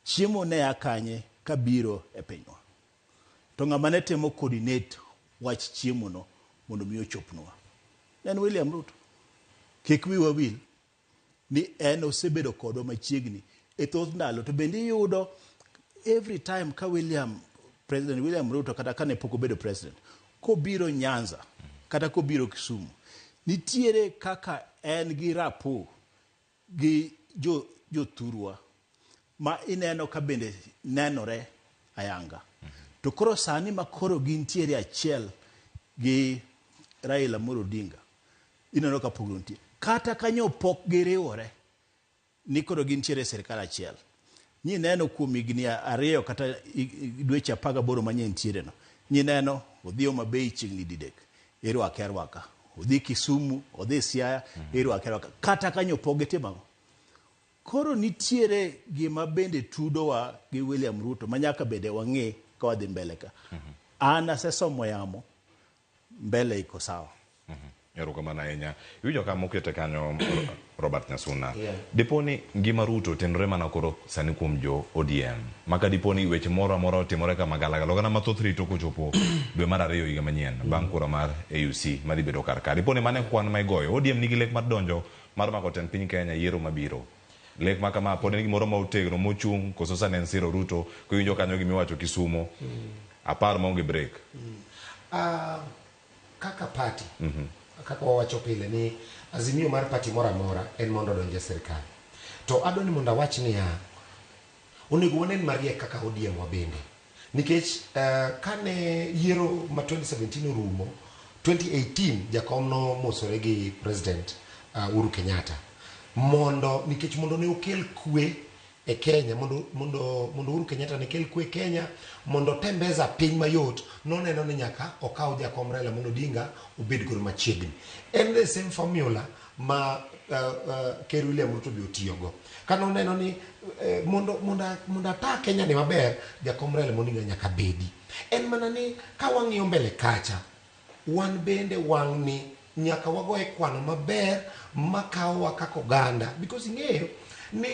chiemo ne akanye kabiro e pinywa to ng'ama ne temo coordinate wach chiemo no mondo mi ochopnwa en William Ruto kik wiwa wil ni en osebedo kodwa machiegni e thoth ndalo to bende yudo every time ka President William Ruto kata kane pok obedo president kobiro Nyanza kata kobiro Kisumu nitiere kaka en gi rapo gi jo thurwa ma ineno ka bende nenore ayanga to koro sani makoro gintiere achiel gi Raila Amolo Odinga ineno ka pogro nitie kata kanyo pok giriwore ni koro gintiere sirikal achiel ni neno kuom higni 2 kata dweche 18 manye ntiere no ni neno odhiyo mabei chiegni didek irwaka odhi Kisumu, odhi Siaya, irwake kata kanyo poge timo. Koro nitiere gima bende tudowa gi William Ruto manyaka bende wang'e ka wadhi mbele ka. An asesomo yamo, mbele iko sawa. Erokamano ahinya. Iwinjo ka mokete kanyo Robert Nyasuna. Diponi ngima Ruto tenore mana koro sani kuom jo ODM. Maka diponi weche moro amora otimore kama galagala. Oganda mathoth rito kochopo dwe mar 2 higa manyien bang' kura mar AUC madhi bedo kar ka. Diponi mane kwan ma igoyo. ODM nigi lek mar donjo mar mako tend piny Kenya yiero mabiro. Lek ma kama pod en gimoro ma otegno mochung' koso sane en siro Ruto kiwinjo kanyo gimiwacho Kisumo. Apar maonge break. Kaka party. Kaka wawacho pile ni azimio mar party mora mora en mondo donje sirkal. To adoni mondo awach niya, onego wanen mariek kaka ODM wabende. Nikech kane yiero ma 2017 orumo, 2018 jakom no mosore gi President Uhuru Kenyatta. Nikech mondo ne okel kwe e Kenya, mondo Uhuru Kenyatta ne kel kwe Kenya, mondo tembeza piny mayot, noneno ni nyaka okaw jakom Raila Amolo Odinga obed godo machiegni. En the same formula ma Ker William Ruto bi otiyogo. Kano neno ni mondo ata Kenya ni maber, jakom Raila Amolo Odinga nyaka bedi. En mana ni ka wang'iyo mbele kacha, wan bende wang' ni nyaka wagoye kwano maber makawa kaka oganda. Because ing'eyo ni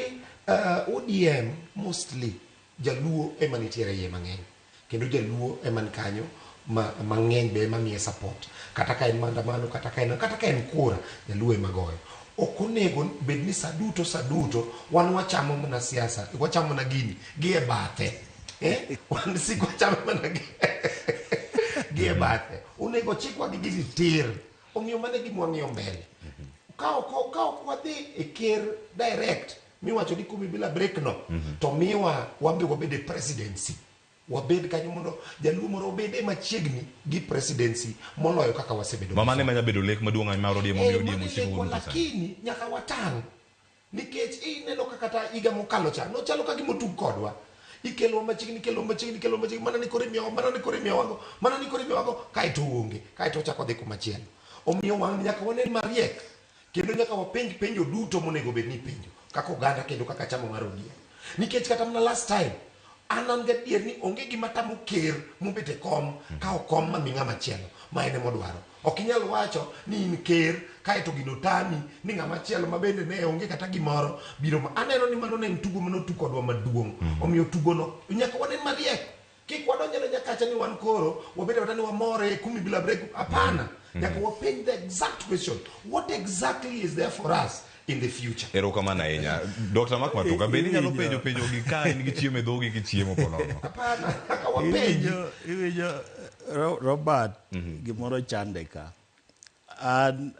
ODM mostly jaluo ema nitiere iye mang'eny. Kendo jaluo ema ni kanyo mang'eny be ema miye support. Kata ka en maandamano, kata ka en kura, jaluo ema goyo. Ok onego bed ni saduto wan wachamo mana siasa, wachamo mana gini gi e bathe. Wan siko wachamo mana gi e bathe. Onego chikwa gi gini tir. Omiyo mane gima wang'iyo mbele. Ka ok wadhi e ker direct, miwacho ni kumi bila break no, to miwa wambe wabede presidency. Wabed kanyo mondo jaluo moro obede machiegni gi presidency moloyo kaka wasebedo. Mama ne manya bedo lek maduong' mar ODM omiyo ODM chiwo. Lakini nyaka watang'. Nikech ineno kaka ta higa mokalo cha no chalo ka gima otug kodwa. Ikelo machiegni, mana ni kore miyawago, kaeto onge, kaeto chako dhi kumachielo. Omiyo wang' nyaka wanen mariek. Kendo nyaka wapenj penjo duto monego bed ni penjo. Kaka oganda kendo kaka chamo mar ODM. Nikech kata mana last time, an gadier ni onge gima tamo ker mobete kom, ka okom mami ng'ama chielo, ma ene modwaro. Ok inyal wacho ni in ker, kaeto gino tami, ni ng'ama chielo mabende ne onge kata gimoro, biro aneno ni mano ne en tugo manotu kodwa maduong'. Omiyo tugo no, nyaka wanen mariek. Kik wadonjone nyakacha ni wan koro, wabede watani wamore kumi bila break, apana. Nyaka wapenj the exact question. What exactly is there for us in the future? Erokamano ahinya. Dr. Mark Matuka, be inyalo penjo gi ka in gi chiemo e dhogi gi chiemo ponono. Apana, kaka wapenjo. Iwinjo Robert gimoro chande ka.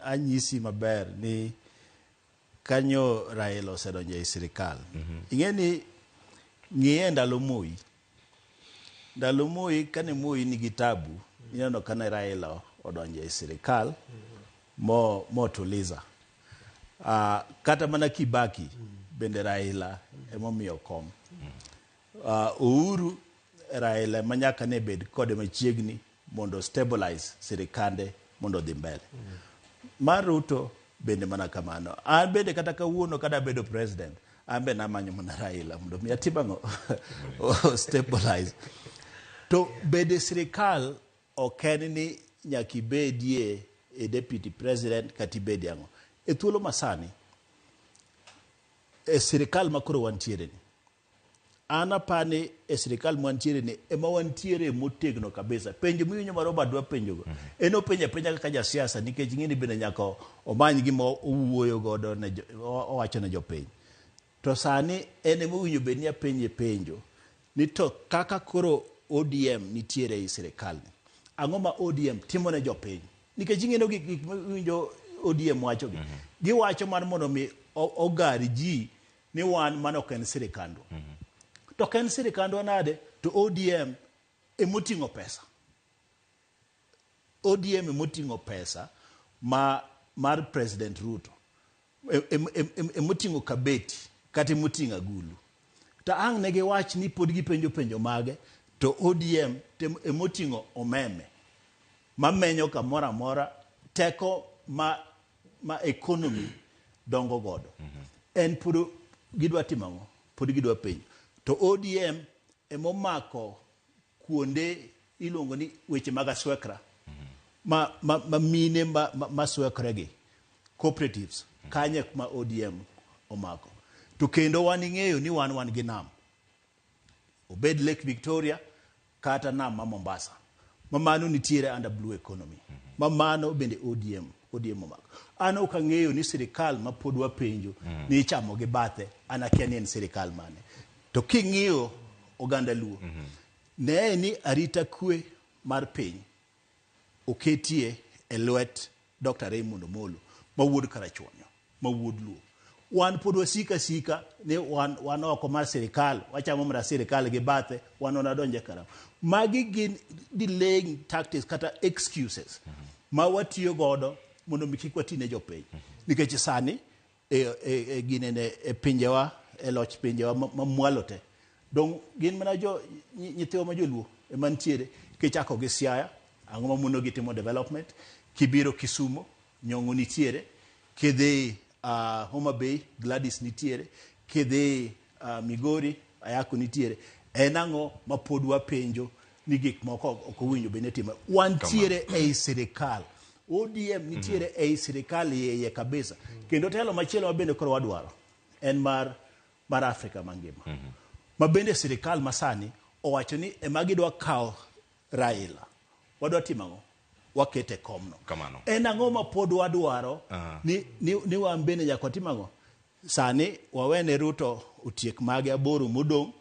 Anyisi maber ni kanyo Raila osedonjo e sirikal. Ing'e ni ng'iye ndalo Moi. Ndalo Moi kane Moi nigi tabu, ineno kane Raila odonjo e sirikal motuliza. Kata mana Kibaki bende Raila emomiyo kom. Uhuru Raila manyaka ne bed kode machiegni mondo stabilize sirikande mondo dhi mbele. Mar Ruto bende mana kamano. An bende kata kawuono kada bedo president, an be namanyo mana Raila mondo mi atibang'o stabilize. To bede sirikal oken ni nyaki bedie e deputy president kati bedi ang'o. E thuolo masani, e sirikal makoro wantiere ni. Ana pani e sirikal wantiere ni, ema wantiere motegno kabisa. Penjo miwinyo ma Robert dwa penjogo. Eno penja kaka jasiasa, nikech ng'eni bende nyaka omany gima owuoyo godo owacho ne jopiny. To sani ene mowinjo bed ni apenje penjo. Ni to kaka koro ODM nitiere e sirikal ni. Ang'o ma ODM timo ne jopiny? Nikech ing'eno gik winjo ODM wacho gi. Giwacho mar mondo mi ogari ji ni wan mano ok en sirikandwa. To ok en sirikandwa nade, to ODM emoting'o pesa. ODM emoting'o pesa mar President Ruto. Emoting'o kabeti kata emoting'o agulu. To ang' ne giwach ni pod gipenjo mage, to ODM emoting'o omeme. Mamenyo kamoro amora teko ma economy dongo godo. En puro gidwa timango, puro gidwa penyo. To ODM emomako kuonde ilongo ni weche mag aswekra. Ma mine ma swekra gi. Cooperatives. Kanye ma ODM omako. To kendo wan ing'eyo ni wan gi nam. Obed Lake Victoria, kata nam ma Mombasa. Mamano nitiere under blue economy. Mamano bende ODM omako. Ano kang'eyo ni sirikal ma pod wapenjo ni ichamo gi bathe, anakia ni en sirikal mane. To king'iyo oganda Luo, ne ni arita kwe mar piny oketie e lwet Dr. Raymond Omolo, ma wuod Karachuonyo, ma wuod Luo. Wan pod wasika ni wan oko mar sirikal, wachamo mra sirikal gi bathe, wan onadonje karam. Magi gin delaying tactics kata excuses ma watiyo godo mondo kik watine jopiny. Nikech sani e pinjewa, e loch pinjewa mamwalo te. Dong gin mana nyithiwa ma joluo emantiere kichako gi Siaya, ang'o ma muno gitimo development, kibiro Kisumo, Nyong'o nitiere, kidhi Homa Bay, Gladys nitiere, kidhi Migori, Ayako nitiere. En ang'o ma pod wapenjo ni gik moko ok owinjo bende timo. Wantiere ei sirikal. ODM nitiere ei sirikal yeye kabisa. Kendo telo machielo mabende koro wadwaro en mar Afrika mangima. Ma bende sirikal masani owacho ni ema gidwa kawo Raila. Wadwa timang'o? Wakete komno. En ang'o ma pod wadwaro ni wan bende nyaka timang'o? Sani wawene Ruto otiek mage 8 modong'.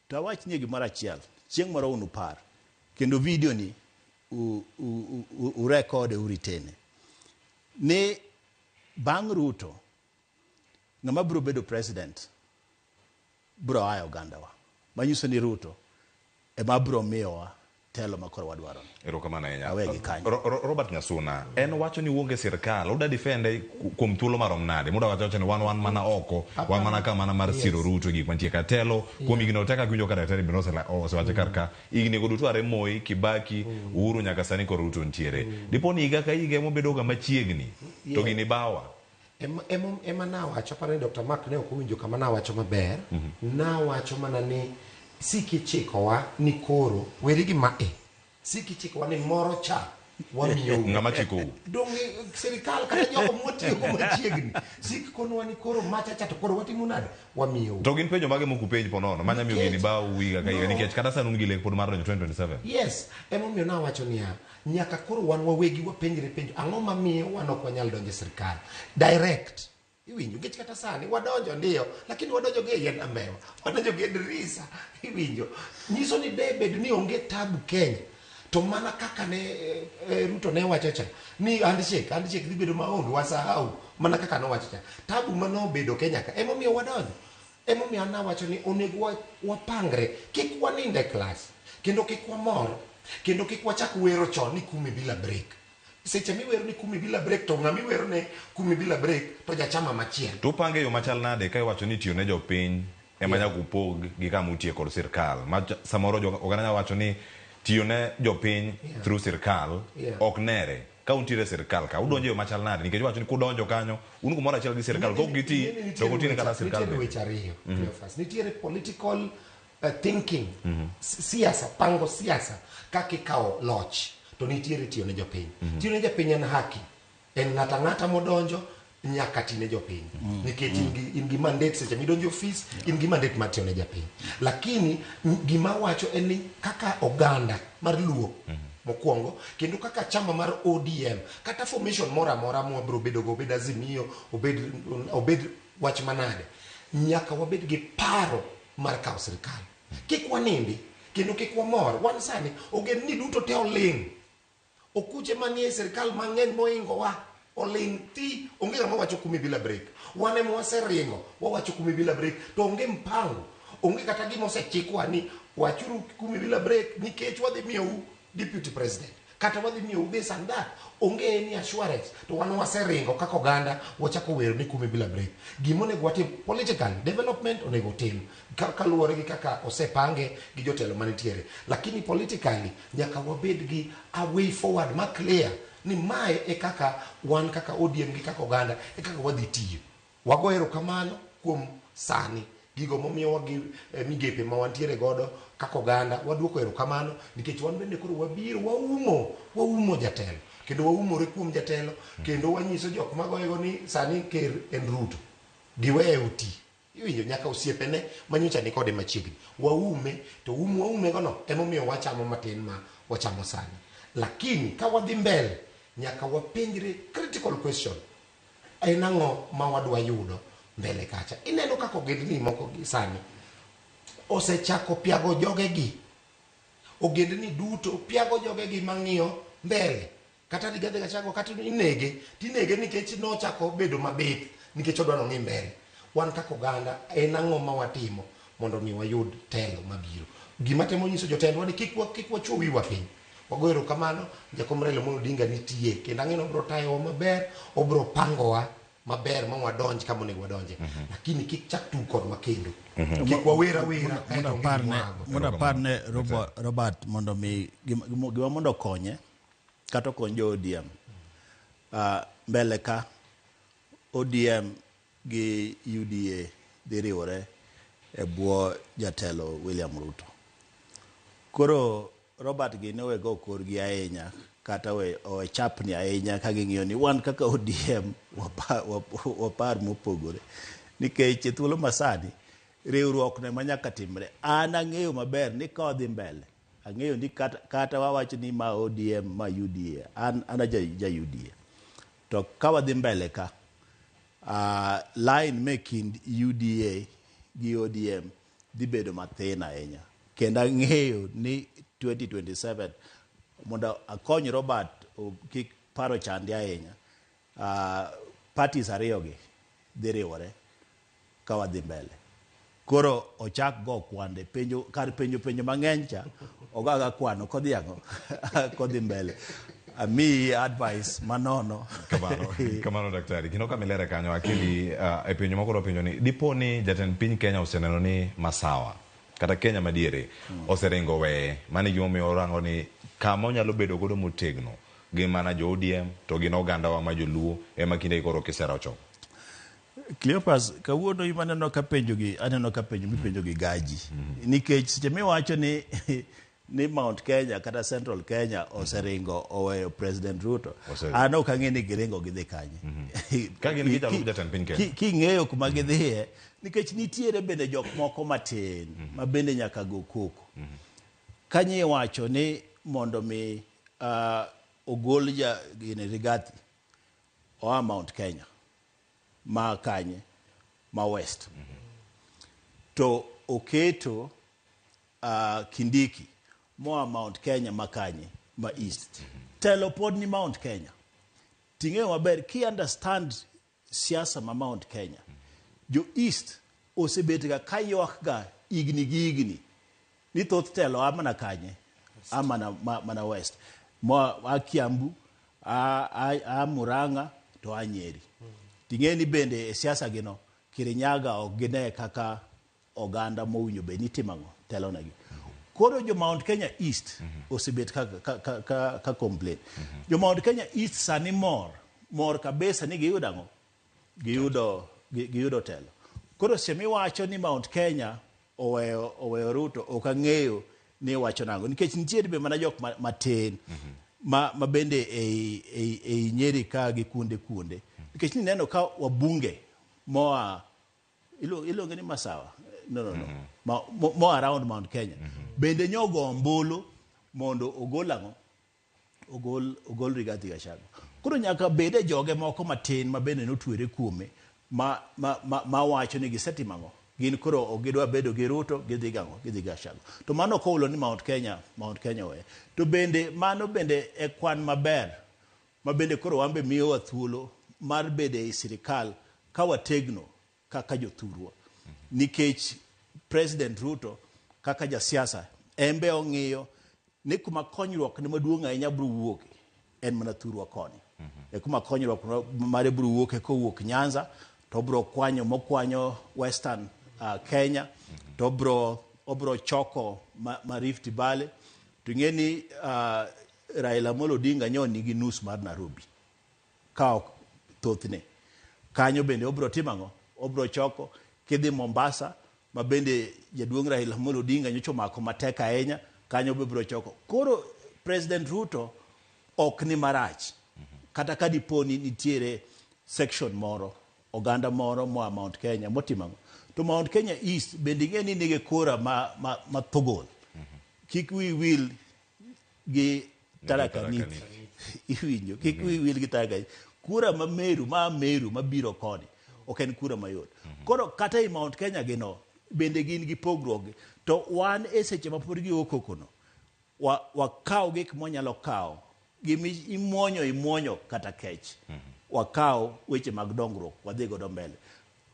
To awach ni gimoro achiel. Chieng' moro unupar. Kendo video ni urekode uritene. Ni bang' Ruto, ng'ama biro bedo president, biro aya ogandawa. Manyiso ni Ruto ema biro miyowa telo makoro wadwaro. Erokamano ahinya. Awegi kanyo. Robert Nyasuna, en wacho ni uonge sirikal, uda defende kuom thuolo marom nade? Muda wacho ni wan mana oko, wan mana ka mana mar siro Ruto gik mantie ka telo, kuom igno teka gwinjo ka daktari Binosa osewacho karka, igni godo tuare Moi, Kibaki, Uhuru nyaka sani koro Ruto ntiere. Dipo ni higa ka higa mobedo ga machiegni, to gini bawa. Ema nawacho pani Dr. Mark ne ok owinjo kama nawacho maber. Nawacho mana ni sikichikowa ni koro werigi sikichikowa ni moro cha wamiyo ng'ama chiko dong sirikal kata jogo motiyo machiegni sikikonwa ni koro machacha to koro watimo nade wamiyo. To gin penjo mage moku penj ponono manya miyo gini bawo wiga ka higa nikech kata sanu ngi lek pod mar 2027. Yes, emomiyo nawacho niya nyaka koro wan wawegi wapenjre penjo ang'o mamiyo wan ok wanyal donjo sirikal direct. Iwinjo nikech kata sani wadonjo ndio lakini wadonjo ge yien amewa wadonjo ge dirisa iwinjo nyiso ni debed ni onge tabu Kenya to mana kaka ne Ruto ne wacho cha ni handshake dhi bedo maonge wasahau mana kaka no wacho cha tabu mano bedo Kenya ka emomiyo wadonjo emomiyo anawacho ni onego wapangre kik waninde class kendo kik wamor kendo kik wachak wero chon ni kumi bila break. Seche miwero ni kumi bila break to ng'ami wero ne kumi bila break to jachama machiel. To pange yo machal nade ka iwacho ni tiyo ne jopiny ema nyaka upog gi kama utie kod sirkal. Samoro oganda wacho ni tiyo ne jopiny through sirkal ok nere. Ka untiere sirkal ka udonjo yo machal nade nikech wacho ni kudonjo kanyo un kumoro achiel gi sirkal ko giti to gotine kata sirkal. Nitiere political thinking siasa pango siasa kaka ikawo loch. To nitiere tiyo ne jopiny. Tiyo ne jopiny en haki. En ng'ata modonjo nyaka tine jopiny. Nikech in gi mandate seche midonjo office, in gi mandate mar tiyo ne jopiny. Lakini gima wacho en ni kaka oganda mar Luo mokwongo kendo kaka chama mar ODM kata formation mora mo bro bedo go bed Azimio obed wach manade nyaka wabed gi paro mar kawo sirkal. Kik wanindi kendo kik wamor. Wan sani ogen ni duto te oling. Okuche manie sirkal mang'eny moingo wa oling ti onge ng'ama wacho kumi bila break. Wane mwaseringo wawacho kumi bila break to onge mpango onge kata gima osechikwa ni wachuru kumi bila break nikech wadhi miyo deputy president kata wadhi miyo this and that onge ni assurance to wan waseringo kaka oganda wachako wero ni kumi bila break. Gima onego watim political development onego tim kaluwore gi kaka osepange gi jotelo manitiere lakini politically nyaka wabed gi a way forward ma clear ni mae e kaka wan kaka ODM gi kaka oganda e kaka wadhi tiyo. Wago erokamano kuom sani gigo momiyo wagi migepe ma wantiere godo kaka oganda, waduoko erokamano nikech wan bende koro wabiro waumo jatelo kendo waumore kuom jatelo kendo wanyiso jok magoyego ni sani ker en Ruto giweye uti. Iwinjo nyaka osiepene manyocha ni kode machiegni waume to waume gono emomiyo wachamo matin ma wachamo sani. Lakini ka wadhi mbele nyaka wapenjre critical question, en ang'o ma wadwa yudo mbele kacha. Ineno kaka ogendni moko gi sani osechako piago jogegi, ogendni duto piago jogegi mang'iyo mbele. Kata Rigathi Gachagua kata tinege nikech nochako bedo mabith nikech odwa nong'i mbele. Wan kaka oganda en ang'o ma watimo mondo mi wayud telo mabiro. Gima temo nyiso jotendwa ni kik wachuo wiwa piny. Wago erokamano Jakom Raila Amolo Odinga nitie kendo ang'e ni obiro tayowa maber, obiro pangowa maber ma wadonj kama onego wadonje. Lakini kik chak tug kodwa kendo. Kik wawera Mondo parne Robert mondo mi gima mondo konye kata kony jo ODM. Mbele ka ODM gi UDA diriwore e bwo jatelo William Ruto. Koro Robert gi ne wego korgi ahinya kata we chapni ahinya ka ging'iyo ni wan kaka ODM wapar mopogore nikech thuolo masani riwruok ne manyaka timre. An ang'eyo maber ni ka odhi mbele, ang'eyo ni kata wawacho ni ma ODM ma UDA, an ja UDA to ka wadhi mbele ka line making UDA gi ODM dhi bedo mathin ahinya kendo ang'eyo ni 2027 mondo akony Robert kik paro chandi ahinya, parties ariyogi dhi riwore ka wadhi mbele. Koro ochak go kwande kar penjo mang'eny cha ogaga kwano kodhi mbele. Ami advice manono. Kamano daktari. Kino kamilere kanyo akili e penjo makoro penjo ni dipo ni jatend piny Kenya oseneno ni masawa kata Kenya madiere oseringo we mani gimomiyo orango ni kama onyalo bedo godo motegno gi mana jo ODM to gin oganda wa ma joluo ema kinde koro kisera ocho. Cleopas kawuono aneno ka penjo mipenjo gi gaji nikech seche miwacho ni Mount Kenya kata Central Kenya oseringo oweyo President Ruto, an ok ang'e ni giringo gidhi kanye. Ka gin gi jalup jatend piny Kenya king'eyo kuma gidhiye nikech nitiere bende jok moko matin ma bende nyaka go koko. Kanye wacho ni mondo mi ogol Rigathi oa Mount Kenya ma kanye ma West to oketo Kindiki moa Mount Kenya makanye ma East. Telo pod ni Mount Kenya. Ting'eyo maber ki understand siasa ma Mount Kenya. Jo East osebet ga kaywak ga igni ni thoth telo amana kanye amana West. Mo Kiambu a Murang'a to a Nyeri. Ting'e ni bende siasa gino Kirinyaga ok gine kaka oganda mowinjo be nitimang'o telo negi. Koro jo Mount Kenya East osebet ka complain. Jo Mount Kenya East sani mor kabisa ni giyudo telo. Koro semi wacho ni Mount Kenya oweyo Ruto ok ang'eyo ni wacho nango nikech nitiere be mana jok matin ma bende e Nyeri ka gi kunde nikech ni neno ka wabunge moa ilonge ni Masawa more around Mount Kenya bende nyogo ombulu mondo ogol Rigathi Gachagua. Koro nyaka bede joge moko matin ma bende notwere kuome ma wacho ni gisetimang'o gin koro ogidwa bedo gi Ruto gidhi Gachagua. To mano koulo ni Mount Kenya we to bende mano bende e kwan maber ma bende koro wambe miyo wa thuolo mar bede e sirikal ka wategno kaka jothurwa nikech President Ruto kaka jasiasa embe ong'iyo ni kuma konyruok ne maduong' ahinya biro wuok en mana thurwa koni. E kuma konyruok mare biro wuok kowuok Nyanza to biro kwanyo Western Kenya to obro choko ma Rift Valley. Tung'eni Raila Amolo Odinga nyo nigi nus mar Nairobi ka thothne kanyo bende obro timango obro choko kidhi Mombasa ma bende jaduong' Raila Amolo Odinga nyocho mako mateka ahinya kanyo bro choko. Koro President Ruto ok ni marach kata ka diponi nitiere section moro oganda moro moa Mount Kenya motimango to Mount Kenya East bende ng'eni nige kora ma thogol kik wi wil gi Tarakaniti iwinjo kik wi wil gi Tarakaniti kura ma Meru mabiro koni ok en kura mayot koro kata i Mount Kenya gino bende gin gi pogruok to wan seche ma pod gi okokono wakaw gik monyalo kaw gimi imuonyo kata kech wakaw weche mag dongruok wadhi godo mbele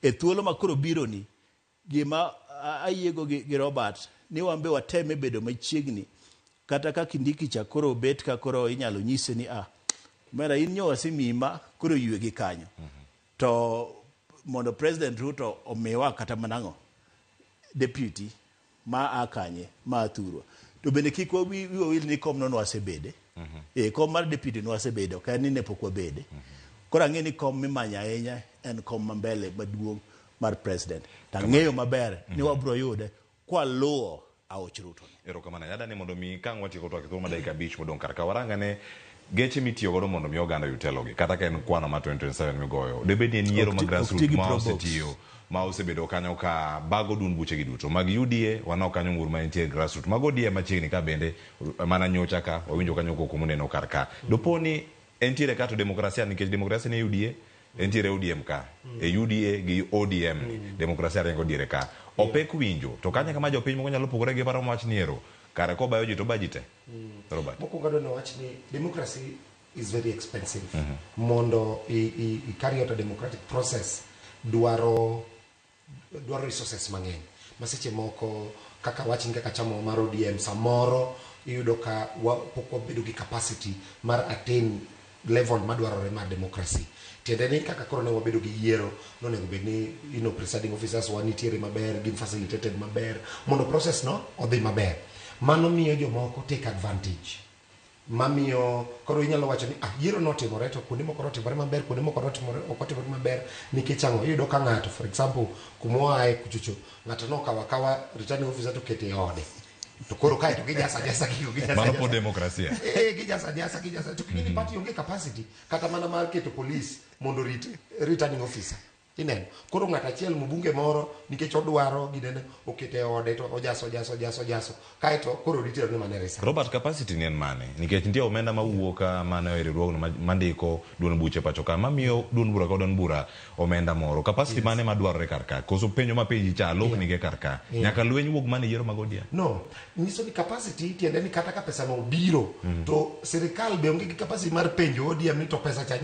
e thuolo makoro biro ni gima ayiego gi Robert ni wambe wateme bedo machiegni kata ka Kindiki cha koro bet ka koro inyalo nyise ni mera in nyo wasimima koro yue gi kanyo to mondo President Ruto omiwa kata manango deputy ma akanye ma athuro to bende kik wil ni kom nono wasebede kom mar deputy no wasebedo ka ni ne pok wabede koro ang'e ni kom mimanya ahinya en kom mambele maduong' mar president tang'eyo maber ni wabro yude kwa luo aoch Ruto. Erokamano yada ni mondo mi kang' watieko twak thuolo ma dakika 5 modong kar ka waranga ne geche mitiyo godo mondo mi oganda yutelogi kata ka en kwano ma 2027 migoyo debed ni en yiero mag grassroots ma osetiyo ma osebedo kanyo ka bago dun buche gi duto mag UDA wanao kanyo ngur ma entie grassroots mag ODM machiegni ka bende mana nyocha ka wawinjo kanyo koko muneno kar ka doponi entiere ka to demokrasia nikech demokrasia ne UDA entiere ODM ka e UDA gi ODM demokrasia rengo diere ka opek winjo to kanya kama jopiny moko nyalo pogore gi paro ma wach niero kare ko bayo ji to bajite Robert mokuongo adwa wach ni democracy is very expensive mondo i carry out a democratic process dwaro resources mang'eny maseche moko kaka wach ni kaka chamo mar ODM samoro iyudo ka pok wabedo gi capacity mar attain level madwarore mar democracy tiende ni kaka koro ne wabedo gi yiero nonego bed ni presiding officers wanitiere maber gin facilitated maber mondo process no odhi maber mano miyo jomoko take advantage mamiyo koro inyalo wacho ni yiero notimore to kuonde moko notimore maber kuonde moko notimore ok otimore maber nikech ang'o iyudo ka ng'ato for example kumoae kuchocho ng'ato nokawa returning officer to kete ode to koro kae to gijasa mano po demokrasia gijasa to king'eni party onge capacity kata mana mar keto police mondo rit returning officer ineno koro ng'at achiel mbunge moro nikech odwaro ginene okete ode to ojaso kae to koro ritero ni mane resa Robert capacity ni en mane nikech nitie omenda mawuok mane riwruogno mandiko duond buche pacho ka mamiyo duond bura ka duond bura omenda moro capacity mane madwarore kar ka koso penjo ma penji chalo nige kar ka nyaka lweny wuog mane yiero magodia no nyiso ni capacity tiende ni kata ka pesa no biro to sirikal be onge gi capacity mar penjo ODM ni to pesa cha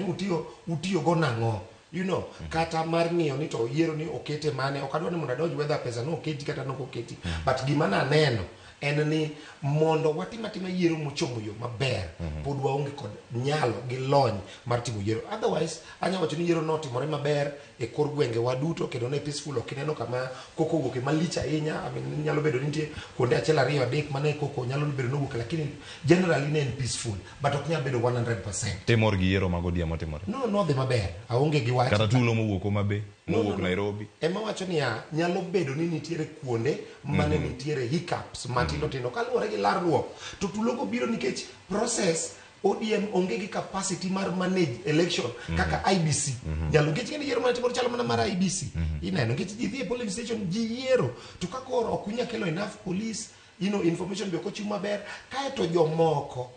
utiyo go nang'o you know kata mar ng'iyo ni to yiero ni okete mane ok adwa ni mondo adonj whether pesa no oketi kata no oketi but gima naneno en ni mondo watima yiero mochomo yo maber pod waonge kod nyalo gi lony mar timo yiero otherwise anya wacho ni yiero notimore maber e kor gwenge waduto kendo ne peaceful ok ineno kama koko wuok malich ahinya nyalo bedo nitie kuonde achiel ariyo adek mane koko nyalo bedo nowuok lakini generally ne en peaceful but ok nyalo bedo 100%. Timor gi yiero magodia motimore no dhi maber aonge gi wach kata tulo mowuok mabe mowuok Nairobi ema wacho ni nyalo bedo ni nitiere kuonde mane nitiere hiccups matindo kaluwore gi larruok to tulogo biro nikech process ODM onge gi capacity mar manage election kaka IBC nyalo nikech ng'eni yiero matimore chalo mana mar IBC ineno nikech ji dhi e polling station ji yiero to kakoro ok unya kelo enough police information be ok ochiw maber kae to jomoko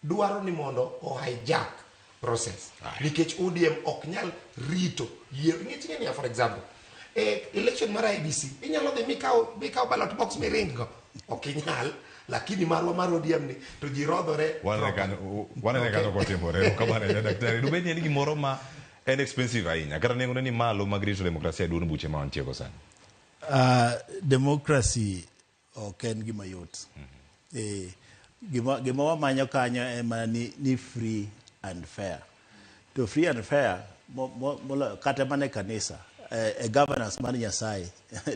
dwaro ni mondo o hijack process nikech ODM ok nyal rito yiero ng'eni for example election mar IBC inyalo dhi mikaw ballot box miringo ok inyal lakini marwa mar ODM ni to ji rodhore wane kanyo kotimore kamano ya daktari dubed ni en gimoro ma en expensive ahinya kata nengo ni malo mag rito demokrasia duond buche ma wantieko sani democracy ok en gima yot gima wamanyo kanyo ema ni free and fair to free and fair kata mane kanisa e governance mar Nyasaye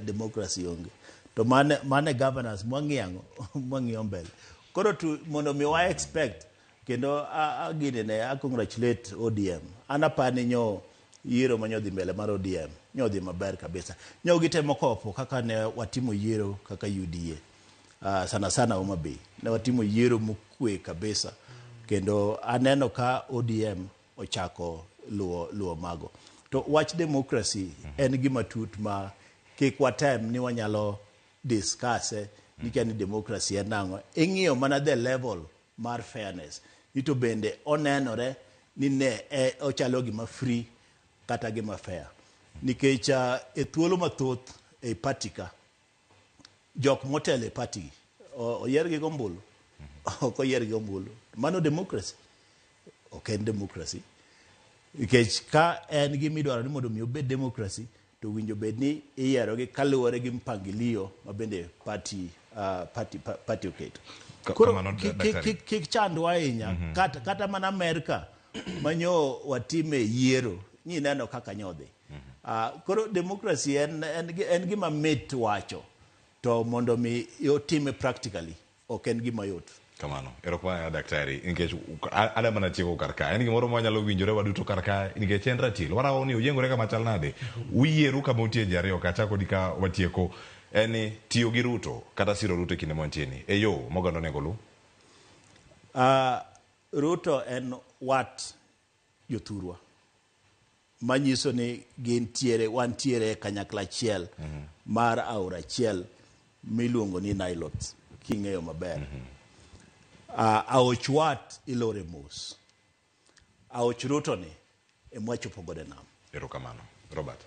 democracy onge to mane governance mwang'iyo mbele koro tu mondo mi wa expect kendo agine ne congratulate ODM anapani nyo yiero manyo dhi mbele mar ODM nyo dhi maber kabisa nyo gitemo kopo kaka ne watimo yiero kaka UDA sana sana Homa Bay ne watimo yiero mokwe kabisa kendo aneno ka ODM ochako luo mago to wach democracy en gima tut ma kik watem ni wanyalo discuss ni democracy en nango ing'iyo mana the level mar fairness ito bende onenore ni ne ochalo gima free kata gima fair nikech e thuolo mathoth e patika jok motele party oyer gi gombulu ok oyer gi gombulu mano democracy ok en democracy nikech ka en gima idwaro ni mondo mi obed democracy to winjo bed ni iyiero gi kaluwore gi mpangilio mabende party oketo koro kik chandwa ahinya kata mana Amerika manyo watime yiero ni neno kaka nyodhi koro democracy en gima mit wacho to mondo mi yotime practically ok en gima yot kamano erokwanya daktari nikech adama na chieko karka en gimoro mwanyalo winjore waduto karka nikech en ratil warawo ni ujengore kama chal nade uyieru kama utie jariyo kachako dika watieko eni tiyo gi Ruto kata siro Ruto kinde montieni e yo mogando negolu Ruto en wat jothurwa manyiso ni wantiere kanyakla achiel mar aora achiel miluongo ni Nilotes king'eyo maber aoch wat ilore mos aoch Ruto ni emwachopo gode nam erokamano Robert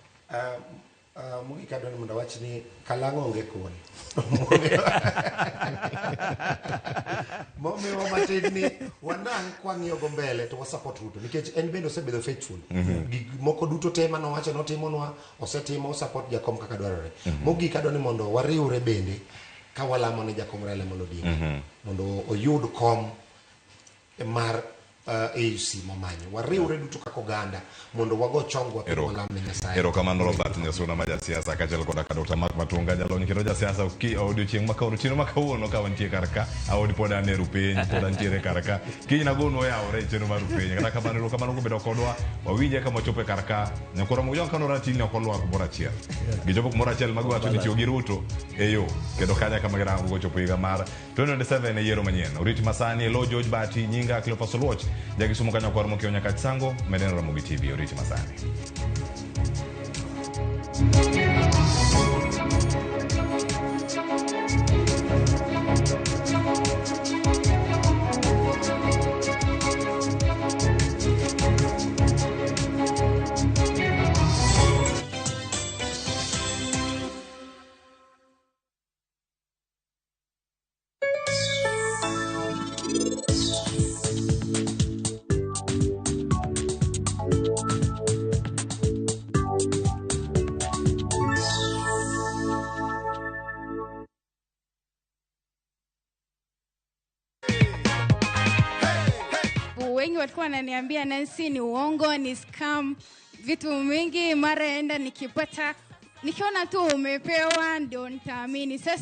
Mugi kadoni mondo wach ni kalang'o onge kuon momiwa matin ni wanang' kwang'iyo go mbele to wasupport Ruto nikech en bende osebedo faithful gik moko duto te manowacho notimonwa osetimo support jakom kaka dwarore mogik adoni mondo wariwre bende ka walamo ne jakom Raila Amolo Odinga mondo oyud kom mar AUC mamanyo wariwre duto kaka oganda mondo wago chongwa to walam ne Nyasaye erokamano Robert Nyasuna ma jasiasa kaachiel koda ka Dr. Mark Matunga jalony kendo jasiasa odiochieng' makawuono ka wantie karka aodi pod ane rupeny pod antiere karka kiny nagono oyawore chenro mar rupeny kata kamano erokamano kobedo kodwa wawinje kama wachopo e karka nyakora mogo kano ratil ok olwar kumoro achiel gichopo kumoro achiel magiwacho ni tiyo gi Ruto e yo kendo kanya kama girango gochopo higa mar 2027 e yiero manyien orit masani elo George Bati nyinga Cleophas Oluoch jagisumo kanyo kwar mokio nyaka chisango meden Ramogi TV oriti masani wengi walikuwa wananiambia Nancy ni uongo, ni scam, vitu mingi. Mara enda nikipata nikiona tu umepewa ndio nitaamini. Sasa